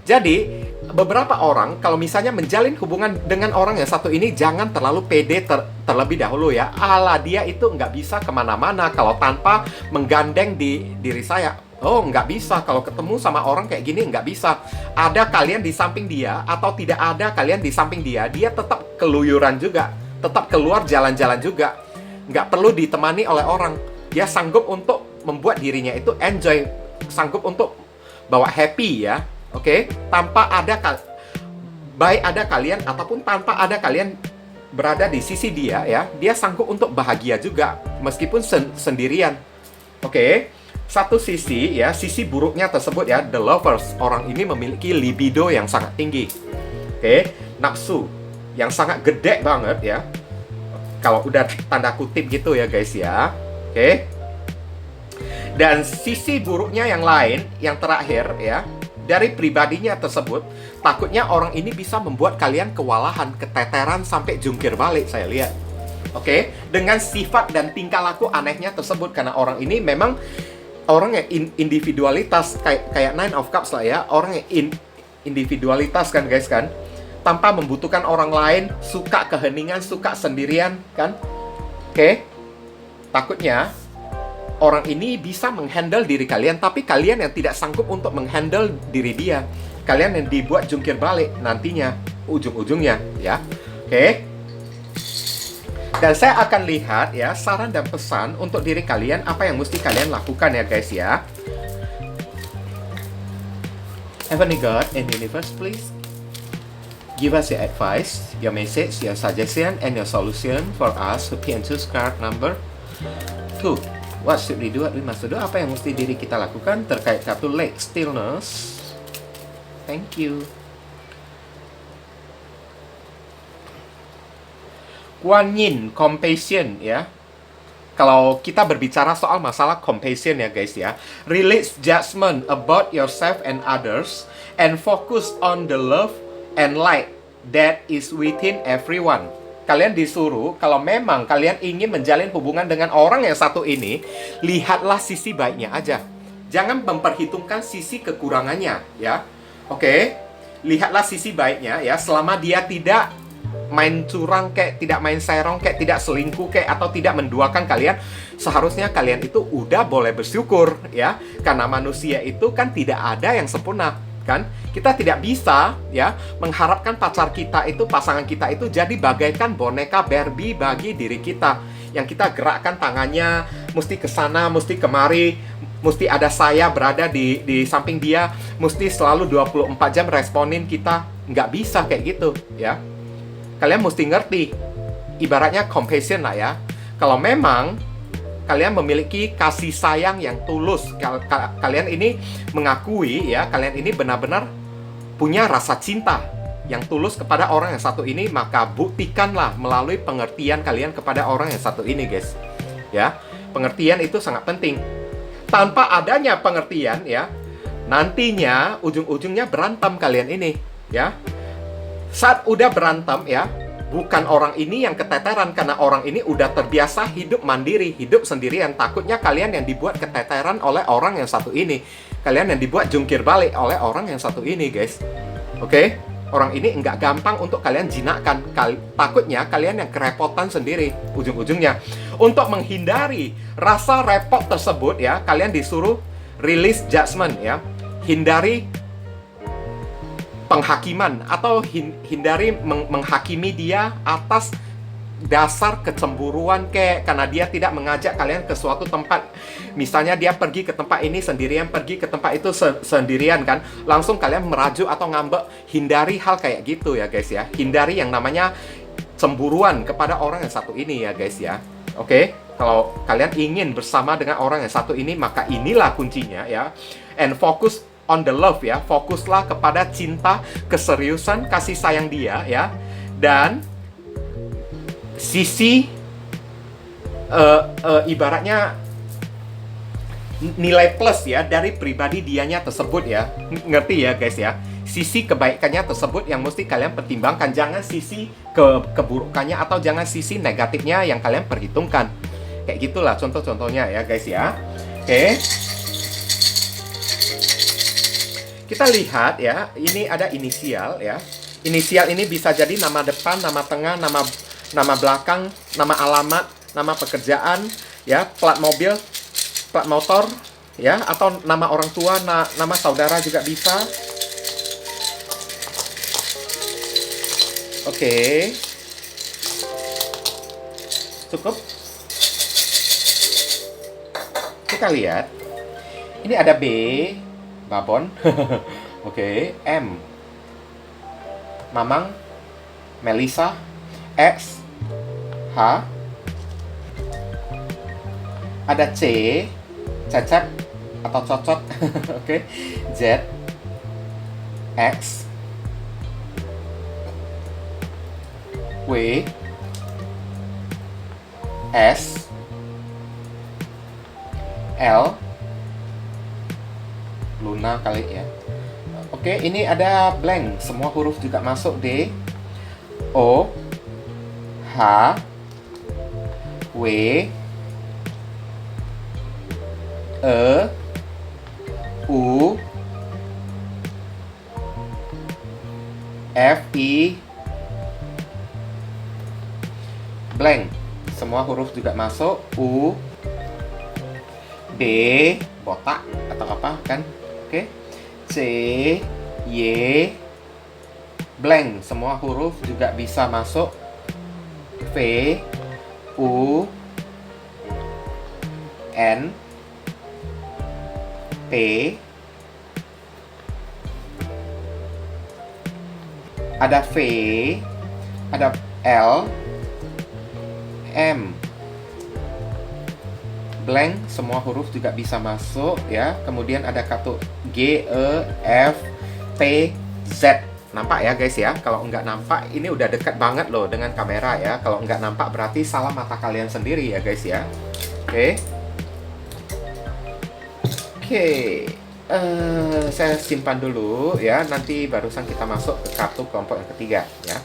Jadi, beberapa orang kalau misalnya menjalin hubungan dengan orang yang satu ini, jangan terlalu pede terlebih dahulu ya. Ala dia itu nggak bisa kemana-mana kalau tanpa menggandeng diri saya. Oh, nggak bisa. Kalau ketemu sama orang kayak gini, nggak bisa. Ada kalian di samping dia, atau tidak ada kalian di samping dia, dia tetap keluyuran juga, tetap keluar jalan-jalan juga. Nggak perlu ditemani oleh orang. Dia sanggup untuk membuat dirinya itu enjoy, sanggup untuk bawa happy ya. Oke? Tanpa ada baik ada kalian ataupun tanpa ada kalian berada di sisi dia ya, dia sanggup untuk bahagia juga meskipun sendirian. Oke? Satu sisi ya, sisi buruknya tersebut ya, the lovers, orang ini memiliki libido yang sangat tinggi. Oke? Nafsu yang sangat gede banget ya. Kalau udah tanda kutip gitu ya guys ya. Oke? Dan sisi buruknya yang lain, yang terakhir ya, dari pribadinya tersebut, takutnya orang ini bisa membuat kalian kewalahan, keteteran, sampai jungkir balik, saya lihat. Oke? Dengan sifat dan tingkah laku anehnya tersebut, karena orang ini memang orang yang individualitas, kayak Nine of Cups lah ya, orang yang individualitas kan guys kan, tanpa membutuhkan orang lain, suka keheningan, suka sendirian kan. Oke? Takutnya orang ini bisa menghandle diri kalian, tapi kalian yang tidak sanggup untuk menghandle diri dia. Kalian yang dibuat jungkir balik nantinya, ujung-ujungnya ya. Oke? Dan saya akan lihat ya, saran dan pesan untuk diri kalian, apa yang mesti kalian lakukan ya guys ya. Heavenly God and Universe, please give us your advice, your message, your suggestion, and your solution for us who can choose card number 2. What should we do? What we must do? Apa yang mesti diri kita lakukan terkait kartu leg stillness? Thank you. Kuan Yin, compassion ya. Kalau kita berbicara soal masalah compassion ya guys ya, release judgment about yourself and others and focus on the love and light that is within everyone. Kalian disuruh, kalau memang kalian ingin menjalin hubungan dengan orang yang satu ini, lihatlah sisi baiknya aja. Jangan memperhitungkan sisi kekurangannya ya. Oke? Lihatlah sisi baiknya ya, selama dia tidak main curang kayak, tidak main serong kayak, tidak selingkuh kayak, atau tidak menduakan kalian, seharusnya kalian itu udah boleh bersyukur ya. Karena manusia itu kan tidak ada yang sempurna kan. Kita tidak bisa ya mengharapkan pacar kita itu, pasangan kita itu jadi bagaikan boneka Barbie bagi diri kita, yang kita gerakkan tangannya mesti ke sana, mesti kemari, mesti ada saya berada di samping dia, mesti selalu 24 jam responin kita. Nggak bisa kayak gitu ya. Kalian mesti ngerti, ibaratnya compassion lah ya. Kalau memang kalian memiliki kasih sayang yang tulus, kalian ini mengakui ya, kalian ini benar-benar punya rasa cinta yang tulus kepada orang yang satu ini, maka buktikanlah melalui pengertian kalian kepada orang yang satu ini guys. Ya, pengertian itu sangat penting. Tanpa adanya pengertian ya, nantinya ujung-ujungnya berantem kalian ini ya. Saat udah berantem ya, bukan orang ini yang keteteran, karena orang ini udah terbiasa hidup mandiri, hidup sendirian. Takutnya kalian yang dibuat keteteran oleh orang yang satu ini. Kalian yang dibuat jungkir balik oleh orang yang satu ini guys. Oke? Orang ini nggak gampang untuk kalian jinakkan. Takutnya kalian yang kerepotan sendiri ujung-ujungnya. Untuk menghindari rasa repot tersebut ya, kalian disuruh release judgment ya. Hindari penghakiman atau hindari menghakimi dia atas dasar kecemburuan karena dia tidak mengajak kalian ke suatu tempat. Misalnya dia pergi ke tempat ini sendirian, pergi ke tempat itu sendirian kan, langsung kalian merajuk atau ngambek. Hindari hal kayak gitu ya guys ya. Hindari yang namanya cemburuan kepada orang yang satu ini ya guys ya. Oke, kalau kalian ingin bersama dengan orang yang satu ini, maka inilah kuncinya ya. And focus on the love ya. Fokuslah kepada cinta, keseriusan, kasih sayang dia ya. Dan sisi ibaratnya nilai plus ya dari pribadi dianya tersebut ya. Ngerti ya guys ya? Sisi kebaikannya tersebut yang mesti kalian pertimbangkan. Jangan sisi keburukannya atau jangan sisi negatifnya yang kalian perhitungkan. Kayak gitulah contoh-contohnya ya guys ya. Oke. Kita lihat ya, ini ada inisial ya. Inisial ini bisa jadi nama depan, nama tengah, nama belakang, nama alamat, nama pekerjaan, ya, plat mobil, plat motor, ya, atau nama orang tua, nama saudara juga bisa. Oke. Cukup. Kita lihat. Ini ada B, Babon. Oke, M, Mamang, Melisa, X, H, ada C, Cecep atau Cocot. Oke, Z, X, W, S, L, Luna kali ya. Oke, ini ada blank, semua huruf juga masuk. D, O, H, W, E, U, F, I, blank, semua huruf juga masuk. U, B, botak atau apa kan. Oke. C, Y, blank, semua huruf juga bisa masuk. V, U, N, P, ada V, ada L, M, blank, semua huruf juga bisa masuk ya. Kemudian ada kartu G, E, F, T, Z. Nampak ya guys ya? Kalau nggak nampak, ini udah dekat banget loh dengan kamera ya. Kalau nggak nampak berarti salah mata kalian sendiri ya guys ya. Oke. Oke. Saya simpan dulu ya. Nanti barusan kita masuk ke kartu kelompok yang ketiga ya.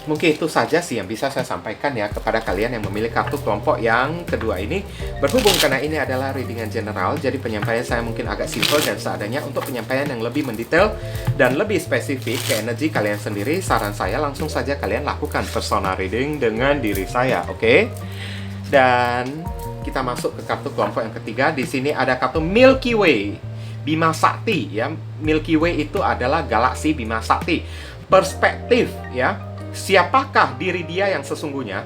Mungkin itu saja sih yang bisa saya sampaikan ya kepada kalian yang memilih kartu kelompok yang kedua ini. Berhubung karena ini adalah readingan general, jadi penyampaian saya mungkin agak simpel dan seadanya. Untuk penyampaian yang lebih mendetail dan lebih spesifik ke energi kalian sendiri, saran saya langsung saja kalian lakukan personal reading dengan diri saya, oke? Dan kita masuk ke kartu kelompok yang ketiga. Di sini ada kartu Milky Way, Bima Sakti ya. Milky Way itu adalah galaksi Bima Sakti. Perspektif ya. Siapakah diri dia yang sesungguhnya?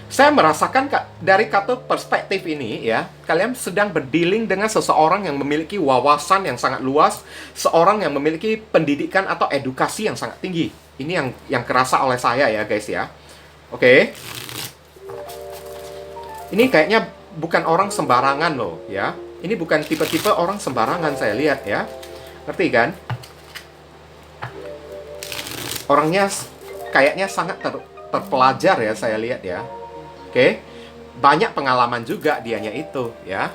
Saya merasakan dari kartu perspektif ini ya, kalian sedang berdealing dengan seseorang yang memiliki wawasan yang sangat luas, seorang yang memiliki pendidikan atau edukasi yang sangat tinggi. Ini yang kerasa oleh saya ya guys ya. Oke. Ini kayaknya bukan orang sembarangan loh ya. Ini bukan tipe-tipe orang sembarangan saya lihat ya. Ngerti kan? Orangnya kayaknya sangat terpelajar ya saya lihat ya. Oke. Banyak pengalaman juga dianya itu ya.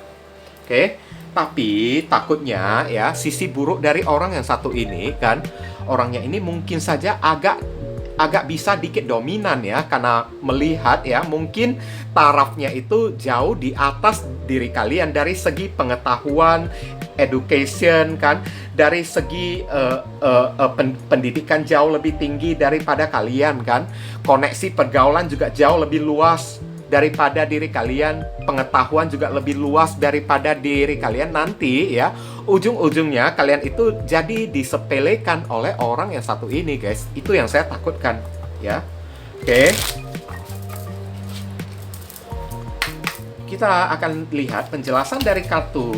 Oke. Tapi takutnya ya sisi buruk dari orang yang satu ini kan, orangnya ini mungkin saja agak bisa dikit dominan ya, karena melihat ya mungkin tarafnya itu jauh di atas diri kalian dari segi pengetahuan, education kan, dari segi pendidikan jauh lebih tinggi daripada kalian kan, koneksi pergaulan juga jauh lebih luas daripada diri kalian, pengetahuan juga lebih luas daripada diri kalian. Nanti ya, ujung-ujungnya kalian itu jadi disepelekan oleh orang yang satu ini, guys. Itu yang saya takutkan, ya. Oke. Kita akan lihat penjelasan dari kartu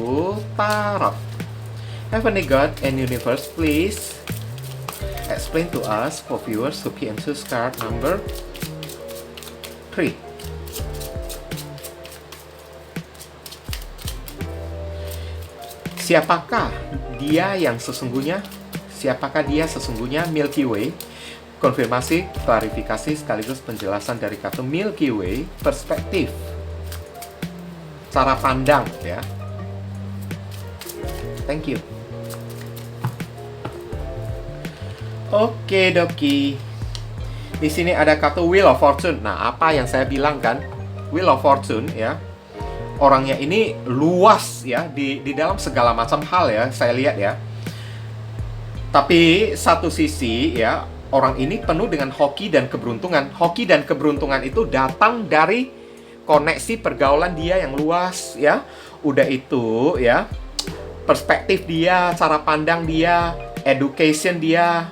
Tarot. Heavenly God and Universe, please explain to us for viewers who can choose card number 3. Siapakah dia yang sesungguhnya? Siapakah dia sesungguhnya? Milky Way. Konfirmasi, klarifikasi, sekaligus penjelasan dari kartu Milky Way. Perspektif, cara pandang, ya. Thank you. Oke doki. Di sini ada kartu Wheel of Fortune. Nah, apa yang saya bilang kan? Wheel of Fortune, ya. Orangnya ini luas ya di dalam segala macam hal ya, saya lihat ya. Tapi satu sisi ya, orang ini penuh dengan hoki dan keberuntungan. Hoki dan keberuntungan itu datang dari koneksi pergaulan dia yang luas ya. Udah itu ya, perspektif dia, cara pandang dia, education dia,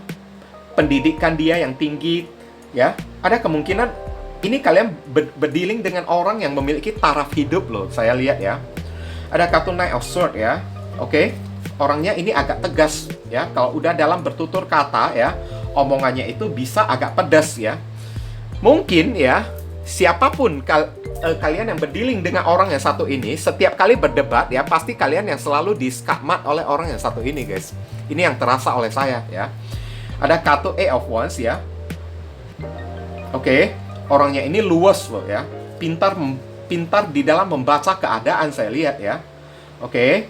pendidikan dia yang tinggi ya. Ada kemungkinan ini kalian berdealing dengan orang yang memiliki taraf hidup loh, saya lihat ya. Ada kartu Knight of Swords ya. Oke. Orangnya ini agak tegas ya. Kalau udah dalam bertutur kata ya, omongannya itu bisa agak pedas ya. Mungkin ya, siapapun kalian yang berdealing dengan orang yang satu ini, setiap kali berdebat ya, pasti kalian yang selalu diskakmat oleh orang yang satu ini, guys. Ini yang terasa oleh saya ya. Ada kartu Eight of Wands ya. Oke. Orangnya ini luas loh ya, pintar di dalam membaca keadaan, saya lihat ya. Oke.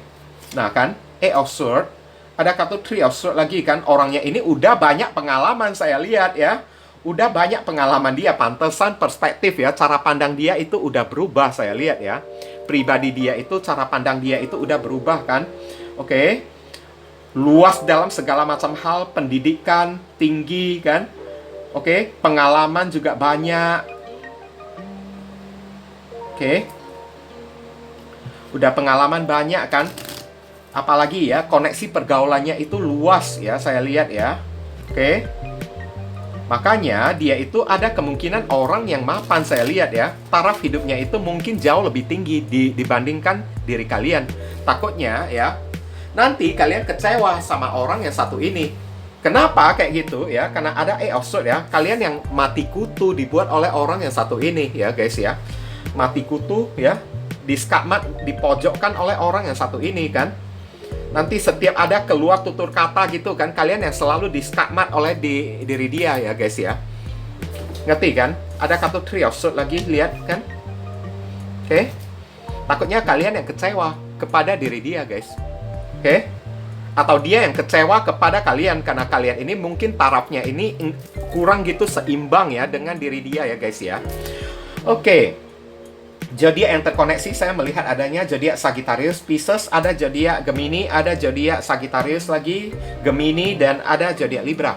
Nah kan, Eight of Swords. Ada kartu Three of Swords lagi kan. Orangnya ini udah banyak pengalaman, saya lihat ya. Udah banyak pengalaman dia, pantesan perspektif ya, cara pandang dia itu udah berubah, saya lihat ya. Pribadi dia itu, cara pandang dia itu udah berubah kan. Oke. Luas dalam segala macam hal, pendidikan tinggi kan. Oke, pengalaman juga banyak. Oke. Udah pengalaman banyak kan. Apalagi ya, koneksi pergaulannya itu luas ya, saya lihat ya. Oke. Makanya dia itu ada kemungkinan orang yang mapan, saya lihat ya. Taraf hidupnya itu mungkin jauh lebih tinggi dibandingkan diri kalian. Takutnya ya, nanti kalian kecewa sama orang yang satu ini. Kenapa kayak gitu ya? Karena ada Eight of Swords ya. Kalian yang mati kutu dibuat oleh orang yang satu ini ya, guys ya. Mati kutu ya, diskakmat, dipojokkan oleh orang yang satu ini kan. Nanti setiap ada keluar tutur kata gitu kan, kalian yang selalu diskakmat oleh diri dia ya, guys ya. Ngerti kan? Ada kartu Three of Swords lagi, lihat kan? Oke. Takutnya kalian yang kecewa kepada diri dia, guys. Oke. Atau dia yang kecewa kepada kalian karena kalian ini mungkin tarafnya ini kurang gitu seimbang ya dengan diri dia ya, guys ya. Oke. Zodiak yang terkoneksi saya melihat adanya zodiak Sagittarius, Pisces, ada zodiak Gemini, ada zodiak Sagittarius lagi, Gemini, dan ada zodiak Libra.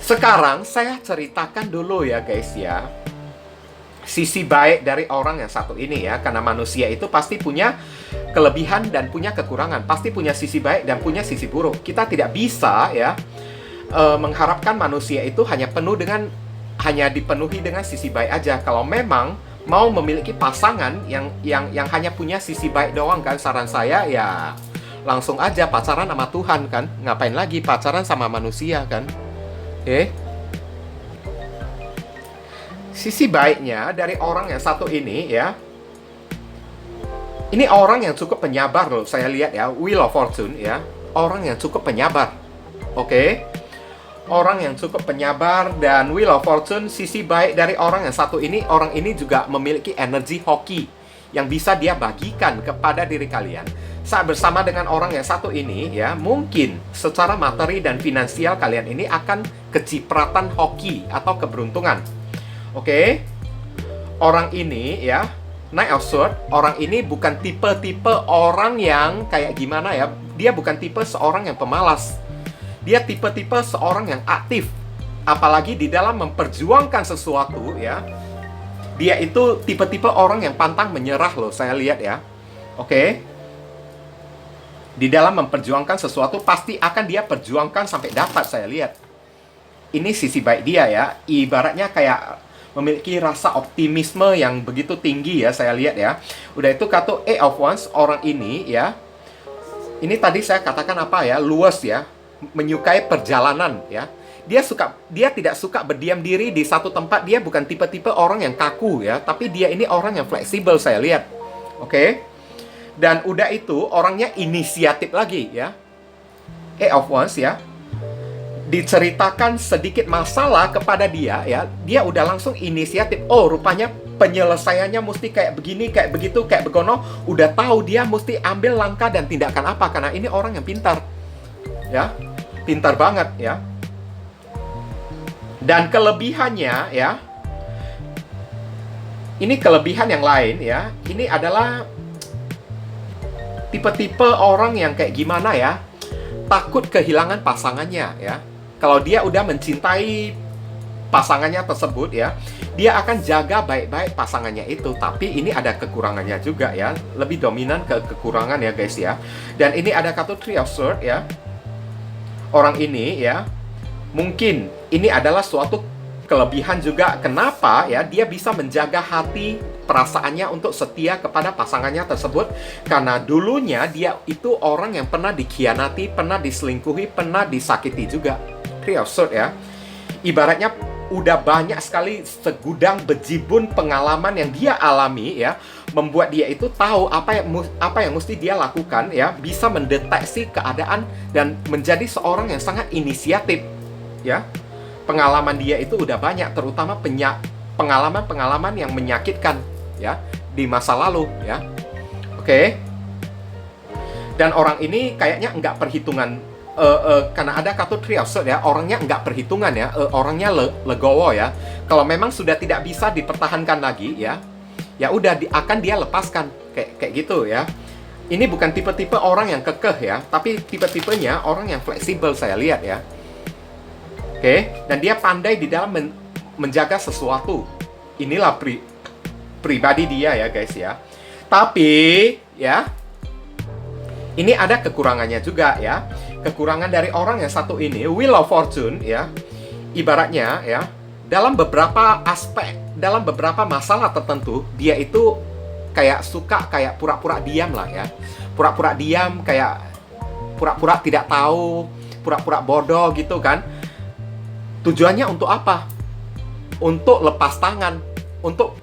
Sekarang saya ceritakan dulu ya, guys ya, sisi baik dari orang yang satu ini ya. Karena manusia itu pasti punya kelebihan dan punya kekurangan, pasti punya sisi baik dan punya sisi buruk. Kita tidak bisa ya mengharapkan manusia itu hanya dipenuhi dengan sisi baik aja. Kalau memang mau memiliki pasangan yang hanya punya sisi baik doang kan, saran saya ya langsung aja pacaran sama Tuhan kan. Ngapain lagi pacaran sama manusia kan? Oke. Sisi baiknya dari orang yang satu ini ya, ini orang yang cukup penyabar loh, saya lihat ya. Wheel of Fortune ya, orang yang cukup penyabar. Oke. Orang yang cukup penyabar, dan Wheel of Fortune, sisi baik dari orang yang satu ini, orang ini juga memiliki energi hoki yang bisa dia bagikan kepada diri kalian. Saat bersama dengan orang yang satu ini ya, mungkin secara materi dan finansial kalian ini akan kecipratan hoki atau keberuntungan. Oke. Orang ini ya, Knight of Swords, orang ini bukan tipe-tipe orang yang kayak gimana ya. Dia bukan tipe seorang yang pemalas. Dia tipe-tipe seorang yang aktif. Apalagi di dalam memperjuangkan sesuatu ya. Dia itu tipe-tipe orang yang pantang menyerah loh, saya lihat ya. Oke. Di dalam memperjuangkan sesuatu pasti akan dia perjuangkan sampai dapat, saya lihat. Ini sisi baik dia ya. Ibaratnya kayak memiliki rasa optimisme yang begitu tinggi ya, saya lihat ya. Udah itu kartu Eight of Wands, orang ini ya. Ini tadi saya katakan apa ya, luas ya, menyukai perjalanan ya. Dia tidak suka berdiam diri di satu tempat. Dia bukan tipe-tipe orang yang kaku ya, tapi dia ini orang yang fleksibel, saya lihat. Oke. Dan udah itu orangnya inisiatif lagi ya. Eight of Wands ya. Diceritakan sedikit masalah kepada dia ya, dia udah langsung inisiatif. Oh, rupanya penyelesaiannya mesti kayak begini, kayak begitu, kayak begono. Udah tahu dia mesti ambil langkah dan tindakan apa, karena ini orang yang pintar ya, pintar banget ya. Dan kelebihannya ya, ini kelebihan yang lain ya, ini adalah tipe-tipe orang yang kayak gimana ya, takut kehilangan pasangannya ya. Kalau dia udah mencintai pasangannya tersebut ya, dia akan jaga baik-baik pasangannya itu. Tapi ini ada kekurangannya juga ya, lebih dominan ke kekurangan ya guys ya. Dan ini ada kartu Three of Swords ya. Orang ini ya, mungkin ini adalah suatu kelebihan juga. Kenapa ya dia bisa menjaga hati, perasaannya untuk setia kepada pasangannya tersebut, karena dulunya dia itu orang yang pernah dikhianati, pernah diselingkuhi, pernah disakiti juga. Three of Swords ya, ibaratnya udah banyak sekali segudang bejibun pengalaman yang dia alami ya, membuat dia itu tahu apa yang mesti dia lakukan ya, bisa mendeteksi keadaan dan menjadi seorang yang sangat inisiatif ya. Pengalaman dia itu udah banyak, terutama pengalaman-pengalaman yang menyakitkan ya di masa lalu ya. Oke. Dan orang ini kayaknya enggak perhitungan, karena ada kartu Three of Swords ya, orangnya enggak perhitungan ya, orangnya legowo ya. Kalau memang sudah tidak bisa dipertahankan lagi ya, ya udah akan dia lepaskan kayak gitu ya. Ini bukan tipe-tipe orang yang kekeh ya, tapi tipe-tipenya orang yang fleksibel, saya lihat ya. Oke, dan dia pandai di dalam menjaga sesuatu. Inilah pribadi dia ya guys ya. Tapi ya, ini ada kekurangannya juga ya. Kekurangan dari orang yang satu ini, Wheel of Fortune ya. Ibaratnya ya, dalam beberapa aspek, dalam beberapa masalah tertentu, dia itu kayak suka kayak pura-pura diam lah ya. Pura-pura diam, kayak pura-pura tidak tahu, pura-pura bodoh gitu kan. Tujuannya untuk apa? Untuk lepas tangan, untuk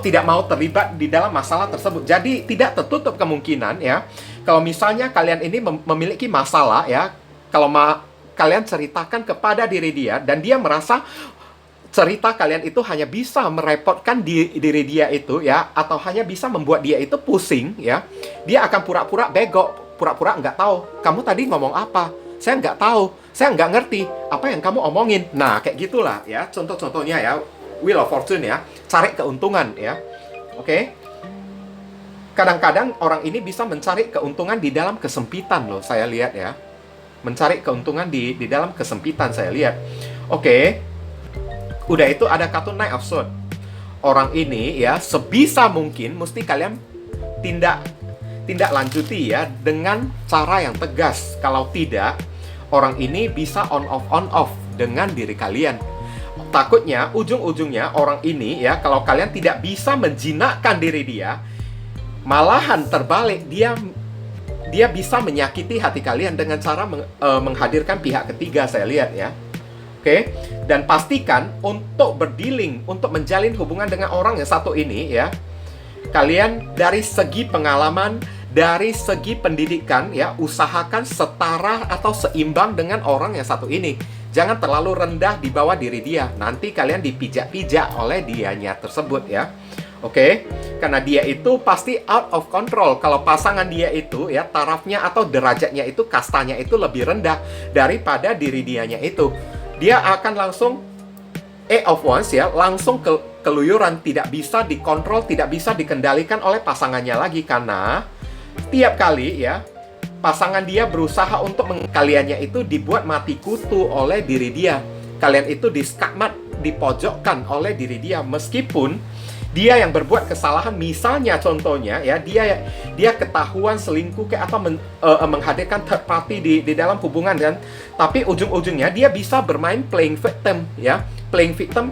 tidak mau terlibat di dalam masalah tersebut. Jadi tidak tertutup kemungkinan ya, kalau misalnya kalian ini memiliki masalah ya, kalau kalian ceritakan kepada diri dia dan dia merasa cerita kalian itu hanya bisa merepotkan diri dia itu ya, atau hanya bisa membuat dia itu pusing ya, dia akan pura-pura bego, pura-pura nggak tahu. Kamu tadi ngomong apa? Saya nggak tahu, saya nggak ngerti apa yang kamu omongin. Nah, kayak gitulah ya, contoh-contohnya ya, Wheel of Fortune ya, cari keuntungan ya. Oke. Kadang-kadang orang ini bisa mencari keuntungan di dalam kesempitan loh, saya lihat ya. Mencari keuntungan di dalam kesempitan, saya lihat. Oke. Udah itu ada kartu Knight of Swords. Orang ini ya, sebisa mungkin mesti kalian tindak lanjuti ya dengan cara yang tegas. Kalau tidak, orang ini bisa on off dengan diri kalian. Takutnya ujung-ujungnya orang ini ya, kalau kalian tidak bisa menjinakkan diri dia, malahan terbalik, dia bisa menyakiti hati kalian dengan cara menghadirkan pihak ketiga, saya lihat ya. Oke. Dan pastikan untuk berdealing, untuk menjalin hubungan dengan orang yang satu ini ya, kalian dari segi pengalaman, dari segi pendidikan ya, usahakan setara atau seimbang dengan orang yang satu ini. Jangan terlalu rendah di bawah diri dia. Nanti kalian dipijak-pijak oleh dianya tersebut ya. Oke? Karena dia itu pasti out of control. Kalau pasangan dia itu ya, tarafnya atau derajatnya itu, kastanya itu lebih rendah daripada diri dianya itu. Dia akan langsung Eight of Wands ya, langsung ke keluyuran, tidak bisa dikontrol, tidak bisa dikendalikan oleh pasangannya lagi. Karena tiap kali ya, pasangan dia berusaha untuk kaliannya itu dibuat mati kutu oleh diri dia. Kalian itu diskakmat, dipojokkan oleh diri dia. Meskipun dia yang berbuat kesalahan, misalnya contohnya ya, dia ketahuan selingkuh kayak atau menghadirkan third party di dalam hubungan kan. Tapi ujung-ujungnya dia bisa bermain playing victim ya. Playing victim,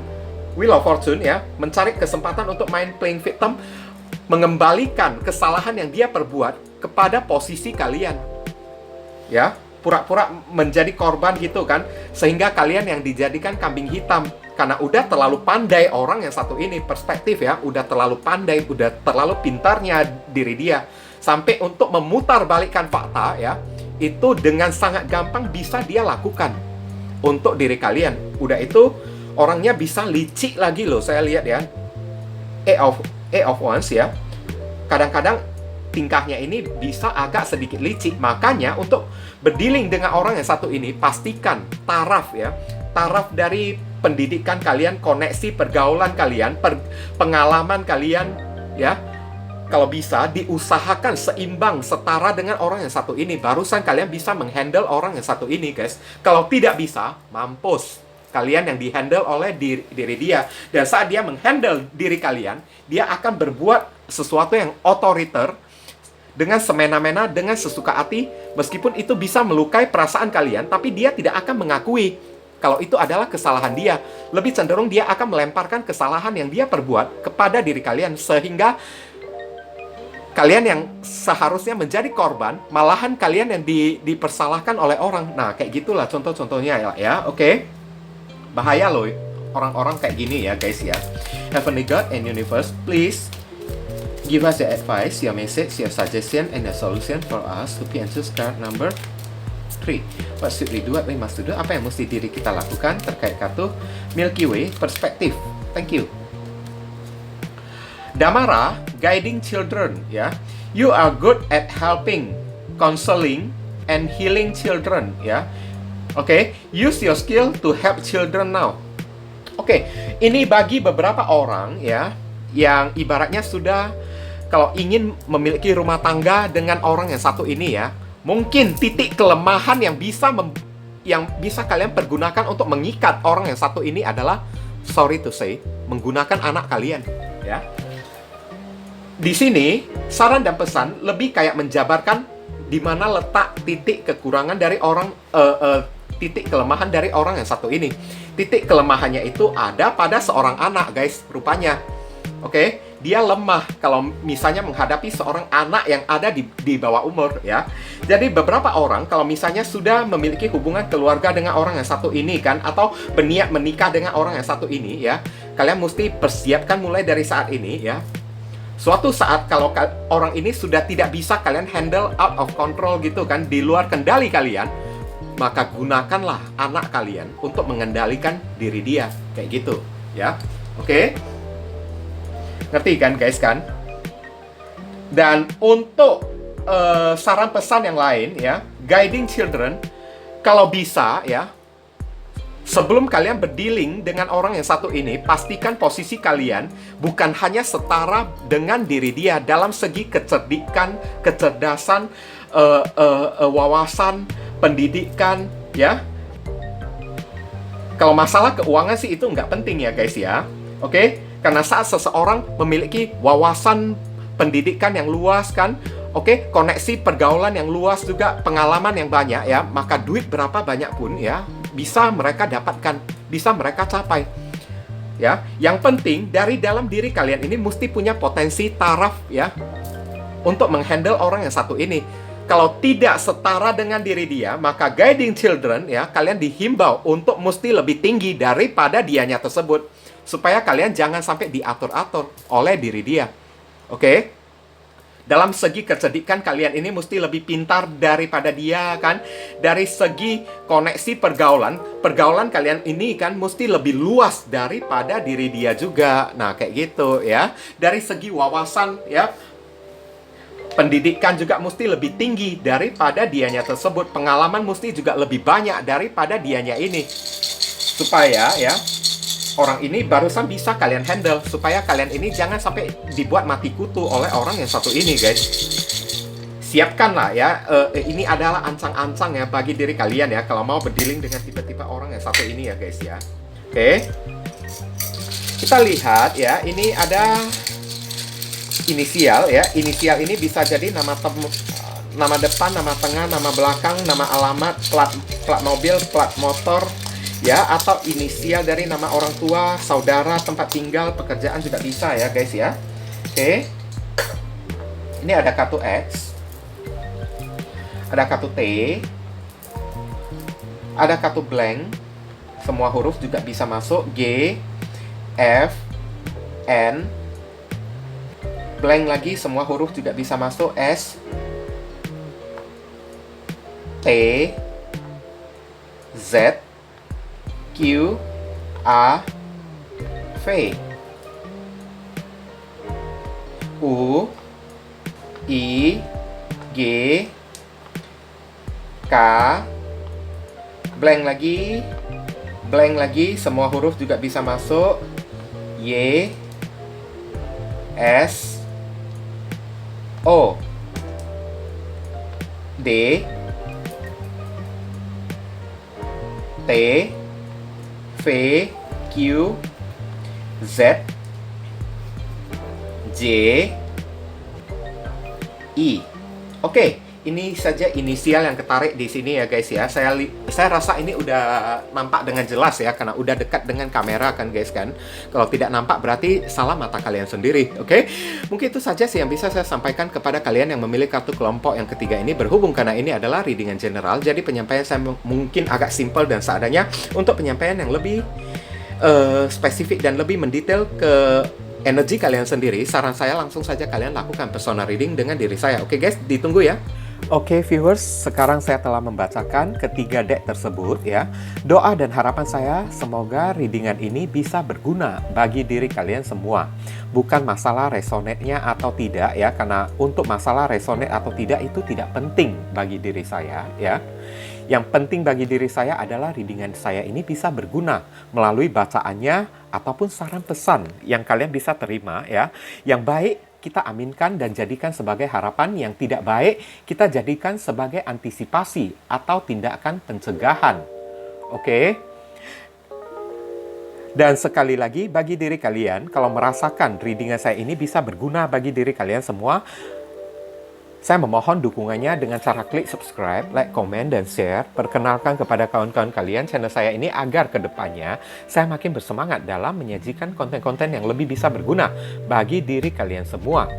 Wheel of Fortune ya, mencari kesempatan untuk main playing victim, mengembalikan kesalahan yang dia perbuat kepada posisi kalian. Ya, pura-pura menjadi korban gitu kan, sehingga kalian yang dijadikan kambing hitam. Karena udah terlalu pandai orang yang satu ini, perspektif ya, udah terlalu pandai, udah terlalu pintarnya diri dia. Sampai untuk memutarbalikkan fakta ya, itu dengan sangat gampang bisa dia lakukan untuk diri kalian. Udah itu, orangnya bisa licik lagi loh, saya lihat ya. Eight of Wands ya, kadang-kadang tingkahnya ini bisa agak sedikit licik. Makanya untuk berdealing dengan orang yang satu ini, pastikan taraf ya, taraf dari pendidikan kalian, koneksi pergaulan kalian, pengalaman kalian ya, kalau bisa diusahakan seimbang, setara dengan orang yang satu ini. Barusan kalian bisa menghandle orang yang satu ini, guys. Kalau tidak bisa, mampus kalian yang dihandle oleh diri dia. Dan saat dia menghandle diri kalian, dia akan berbuat sesuatu yang otoriter, dengan semena-mena, dengan sesuka hati, meskipun itu bisa melukai perasaan kalian, tapi dia tidak akan mengakui kalau itu adalah kesalahan dia. Lebih cenderung dia akan melemparkan kesalahan yang dia perbuat kepada diri kalian, sehingga kalian yang seharusnya menjadi korban, malahan kalian yang dipersalahkan oleh orang. Nah, kayak gitulah contoh-contohnya ya. Oke. Bahaya loh orang-orang kayak gini ya, guys ya. Heavenly God and Universe, please give us your advice, your message, your suggestion, and the solution for us to be answers card number 3. What should we do? What we must do? Apa yang mesti diri kita lakukan terkait kartu Milky Way perspektif? Thank you. Damara, guiding children ya. You are good at helping, counseling, and healing children ya. Oke, use your skill to help children now. Oke, ini bagi beberapa orang ya, yang ibaratnya sudah, kalau ingin memiliki rumah tangga dengan orang yang satu ini ya, mungkin titik kelemahan yang bisa kalian pergunakan untuk mengikat orang yang satu ini adalah, sorry to say, menggunakan anak kalian ya. Di sini saran dan pesan lebih kayak menjabarkan di mana letak titik kekurangan dari orang, titik kelemahan dari orang yang satu ini. Titik kelemahannya itu ada pada seorang anak, guys, rupanya. Oke, dia lemah kalau misalnya menghadapi seorang anak yang ada di bawah umur ya. Jadi beberapa orang kalau misalnya sudah memiliki hubungan keluarga dengan orang yang satu ini kan, atau berniat menikah dengan orang yang satu ini ya, kalian mesti persiapkan mulai dari saat ini ya. Suatu saat kalau orang ini sudah tidak bisa kalian handle, out of control gitu kan, di luar kendali kalian, maka gunakanlah anak kalian untuk mengendalikan diri dia, kayak gitu ya. Oke? Ngerti kan, guys kan? Dan untuk saran pesan yang lain ya, guiding children, kalau bisa ya, sebelum kalian berdealing dengan orang yang satu ini, pastikan posisi kalian bukan hanya setara dengan diri dia dalam segi kecerdikan, kecerdasan, wawasan, pendidikan ya. Kalau masalah keuangan sih itu nggak penting ya, guys ya. Oke? Karena saat seseorang memiliki wawasan pendidikan yang luas kan, oke, koneksi pergaulan yang luas juga, pengalaman yang banyak ya, maka duit berapa banyak pun ya, bisa mereka dapatkan, bisa mereka capai. Ya, yang penting dari dalam diri kalian ini mesti punya potensi taraf ya untuk menghandle orang yang satu ini. Kalau tidak setara dengan diri dia, maka guiding children ya, kalian dihimbau untuk mesti lebih tinggi daripada dianya tersebut, supaya kalian jangan sampai diatur-atur oleh diri dia. Oke? Dalam segi kecerdikan kalian ini mesti lebih pintar daripada dia kan. Dari segi koneksi pergaulan kalian ini kan mesti lebih luas daripada diri dia juga. Nah, kayak gitu ya. Dari segi wawasan ya, pendidikan juga mesti lebih tinggi daripada dianya tersebut. Pengalaman mesti juga lebih banyak daripada dianya ini. Supaya ya, orang ini barusan bisa kalian handle, supaya kalian ini jangan sampai dibuat mati kutu oleh orang yang satu ini, guys. Siapkanlah ya, ini adalah ancang-ancang ya bagi diri kalian ya, kalau mau berdealing dengan tipe-tipe orang yang satu ini ya, guys ya. Oke, kita lihat ya, ini ada inisial ya. Inisial ini bisa jadi nama depan, nama tengah, nama belakang, nama alamat, plat mobil, plat motor ya, atau inisial dari nama orang tua, saudara, tempat tinggal, pekerjaan juga bisa ya, guys ya. Oke. Ini ada kartu X, ada kartu T, ada kartu blank, semua huruf juga bisa masuk, G, F, N, blank lagi, semua huruf juga bisa masuk, S, T, Z, Q, A, V, U, I, G, K, blank lagi, semua huruf juga bisa masuk, Y, S, O, D, T, V, Q, Z, J, I. Oke, ini saja inisial yang ketarik di sini ya, guys ya. Saya rasa ini udah nampak dengan jelas ya, karena udah dekat dengan kamera kan, guys kan. Kalau tidak nampak berarti salah mata kalian sendiri. Oke, mungkin itu saja sih yang bisa saya sampaikan kepada kalian yang memilih kartu kelompok yang ketiga ini. Berhubung karena ini adalah readingan general, jadi penyampaian saya mungkin agak simpel dan seadanya. Untuk penyampaian yang lebih spesifik dan lebih mendetail ke energi kalian sendiri, saran saya langsung saja kalian lakukan personal reading dengan diri saya. Oke guys, ditunggu ya. Oke viewers, sekarang saya telah membacakan ketiga deck tersebut ya. Doa dan harapan saya semoga readingan ini bisa berguna bagi diri kalian semua. Bukan masalah resonate-nya atau tidak ya, karena untuk masalah resonate atau tidak itu tidak penting bagi diri saya ya. Yang penting bagi diri saya adalah readingan saya ini bisa berguna melalui bacaannya ataupun saran pesan yang kalian bisa terima ya. Yang baik kita aminkan dan jadikan sebagai harapan, yang tidak baik kita jadikan sebagai antisipasi atau tindakan pencegahan. Oke? Dan sekali lagi bagi diri kalian, kalau merasakan readingan saya ini bisa berguna bagi diri kalian semua, saya memohon dukungannya dengan cara klik subscribe, like, komen, dan share. Perkenalkan kepada kawan-kawan kalian channel saya ini agar ke depannya saya makin bersemangat dalam menyajikan konten-konten yang lebih bisa berguna bagi diri kalian semua.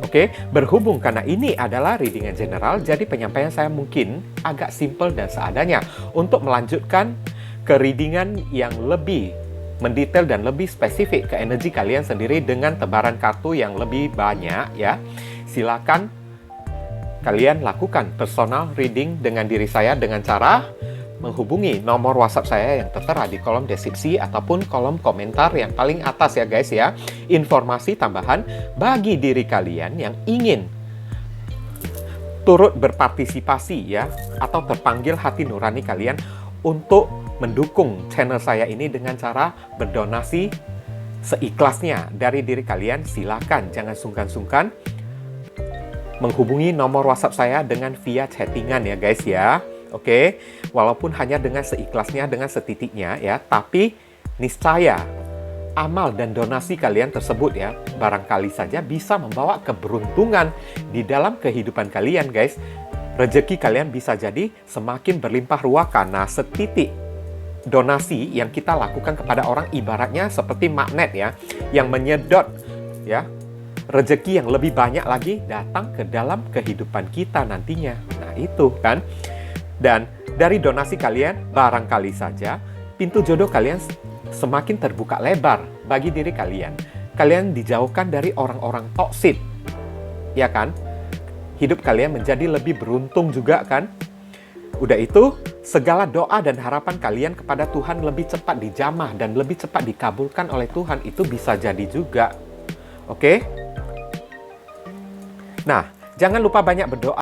Oke, berhubung karena ini adalah readingan general, jadi penyampaian saya mungkin agak simple dan seadanya. Untuk melanjutkan ke readingan yang lebih mendetail dan lebih spesifik ke energi kalian sendiri dengan tebaran kartu yang lebih banyak ya, silakan kalian lakukan personal reading dengan diri saya dengan cara menghubungi nomor WhatsApp saya yang tertera di kolom deskripsi ataupun kolom komentar yang paling atas ya guys ya. Informasi tambahan bagi diri kalian yang ingin turut berpartisipasi ya, atau terpanggil hati nurani kalian untuk mendukung channel saya ini dengan cara berdonasi seikhlasnya dari diri kalian, silakan jangan sungkan-sungkan menghubungi nomor WhatsApp saya dengan via chattingan ya guys ya. Oke, walaupun hanya dengan seikhlasnya, dengan setitiknya ya, tapi niscaya amal dan donasi kalian tersebut ya, barangkali saja bisa membawa keberuntungan di dalam kehidupan kalian guys. Rezeki kalian bisa jadi semakin berlimpah ruah karena setitik donasi yang kita lakukan kepada orang ibaratnya seperti magnet ya, yang menyedot ya, rezeki yang lebih banyak lagi datang ke dalam kehidupan kita nantinya. Nah itu kan. Dan dari donasi kalian, barangkali saja pintu jodoh kalian semakin terbuka lebar bagi diri kalian. Kalian dijauhkan dari orang-orang toksik, ya kan? Hidup kalian menjadi lebih beruntung juga kan? Udah itu, segala doa dan harapan kalian kepada Tuhan lebih cepat dijamah dan lebih cepat dikabulkan oleh Tuhan. Itu bisa jadi juga. Oke? Nah, jangan lupa banyak berdoa.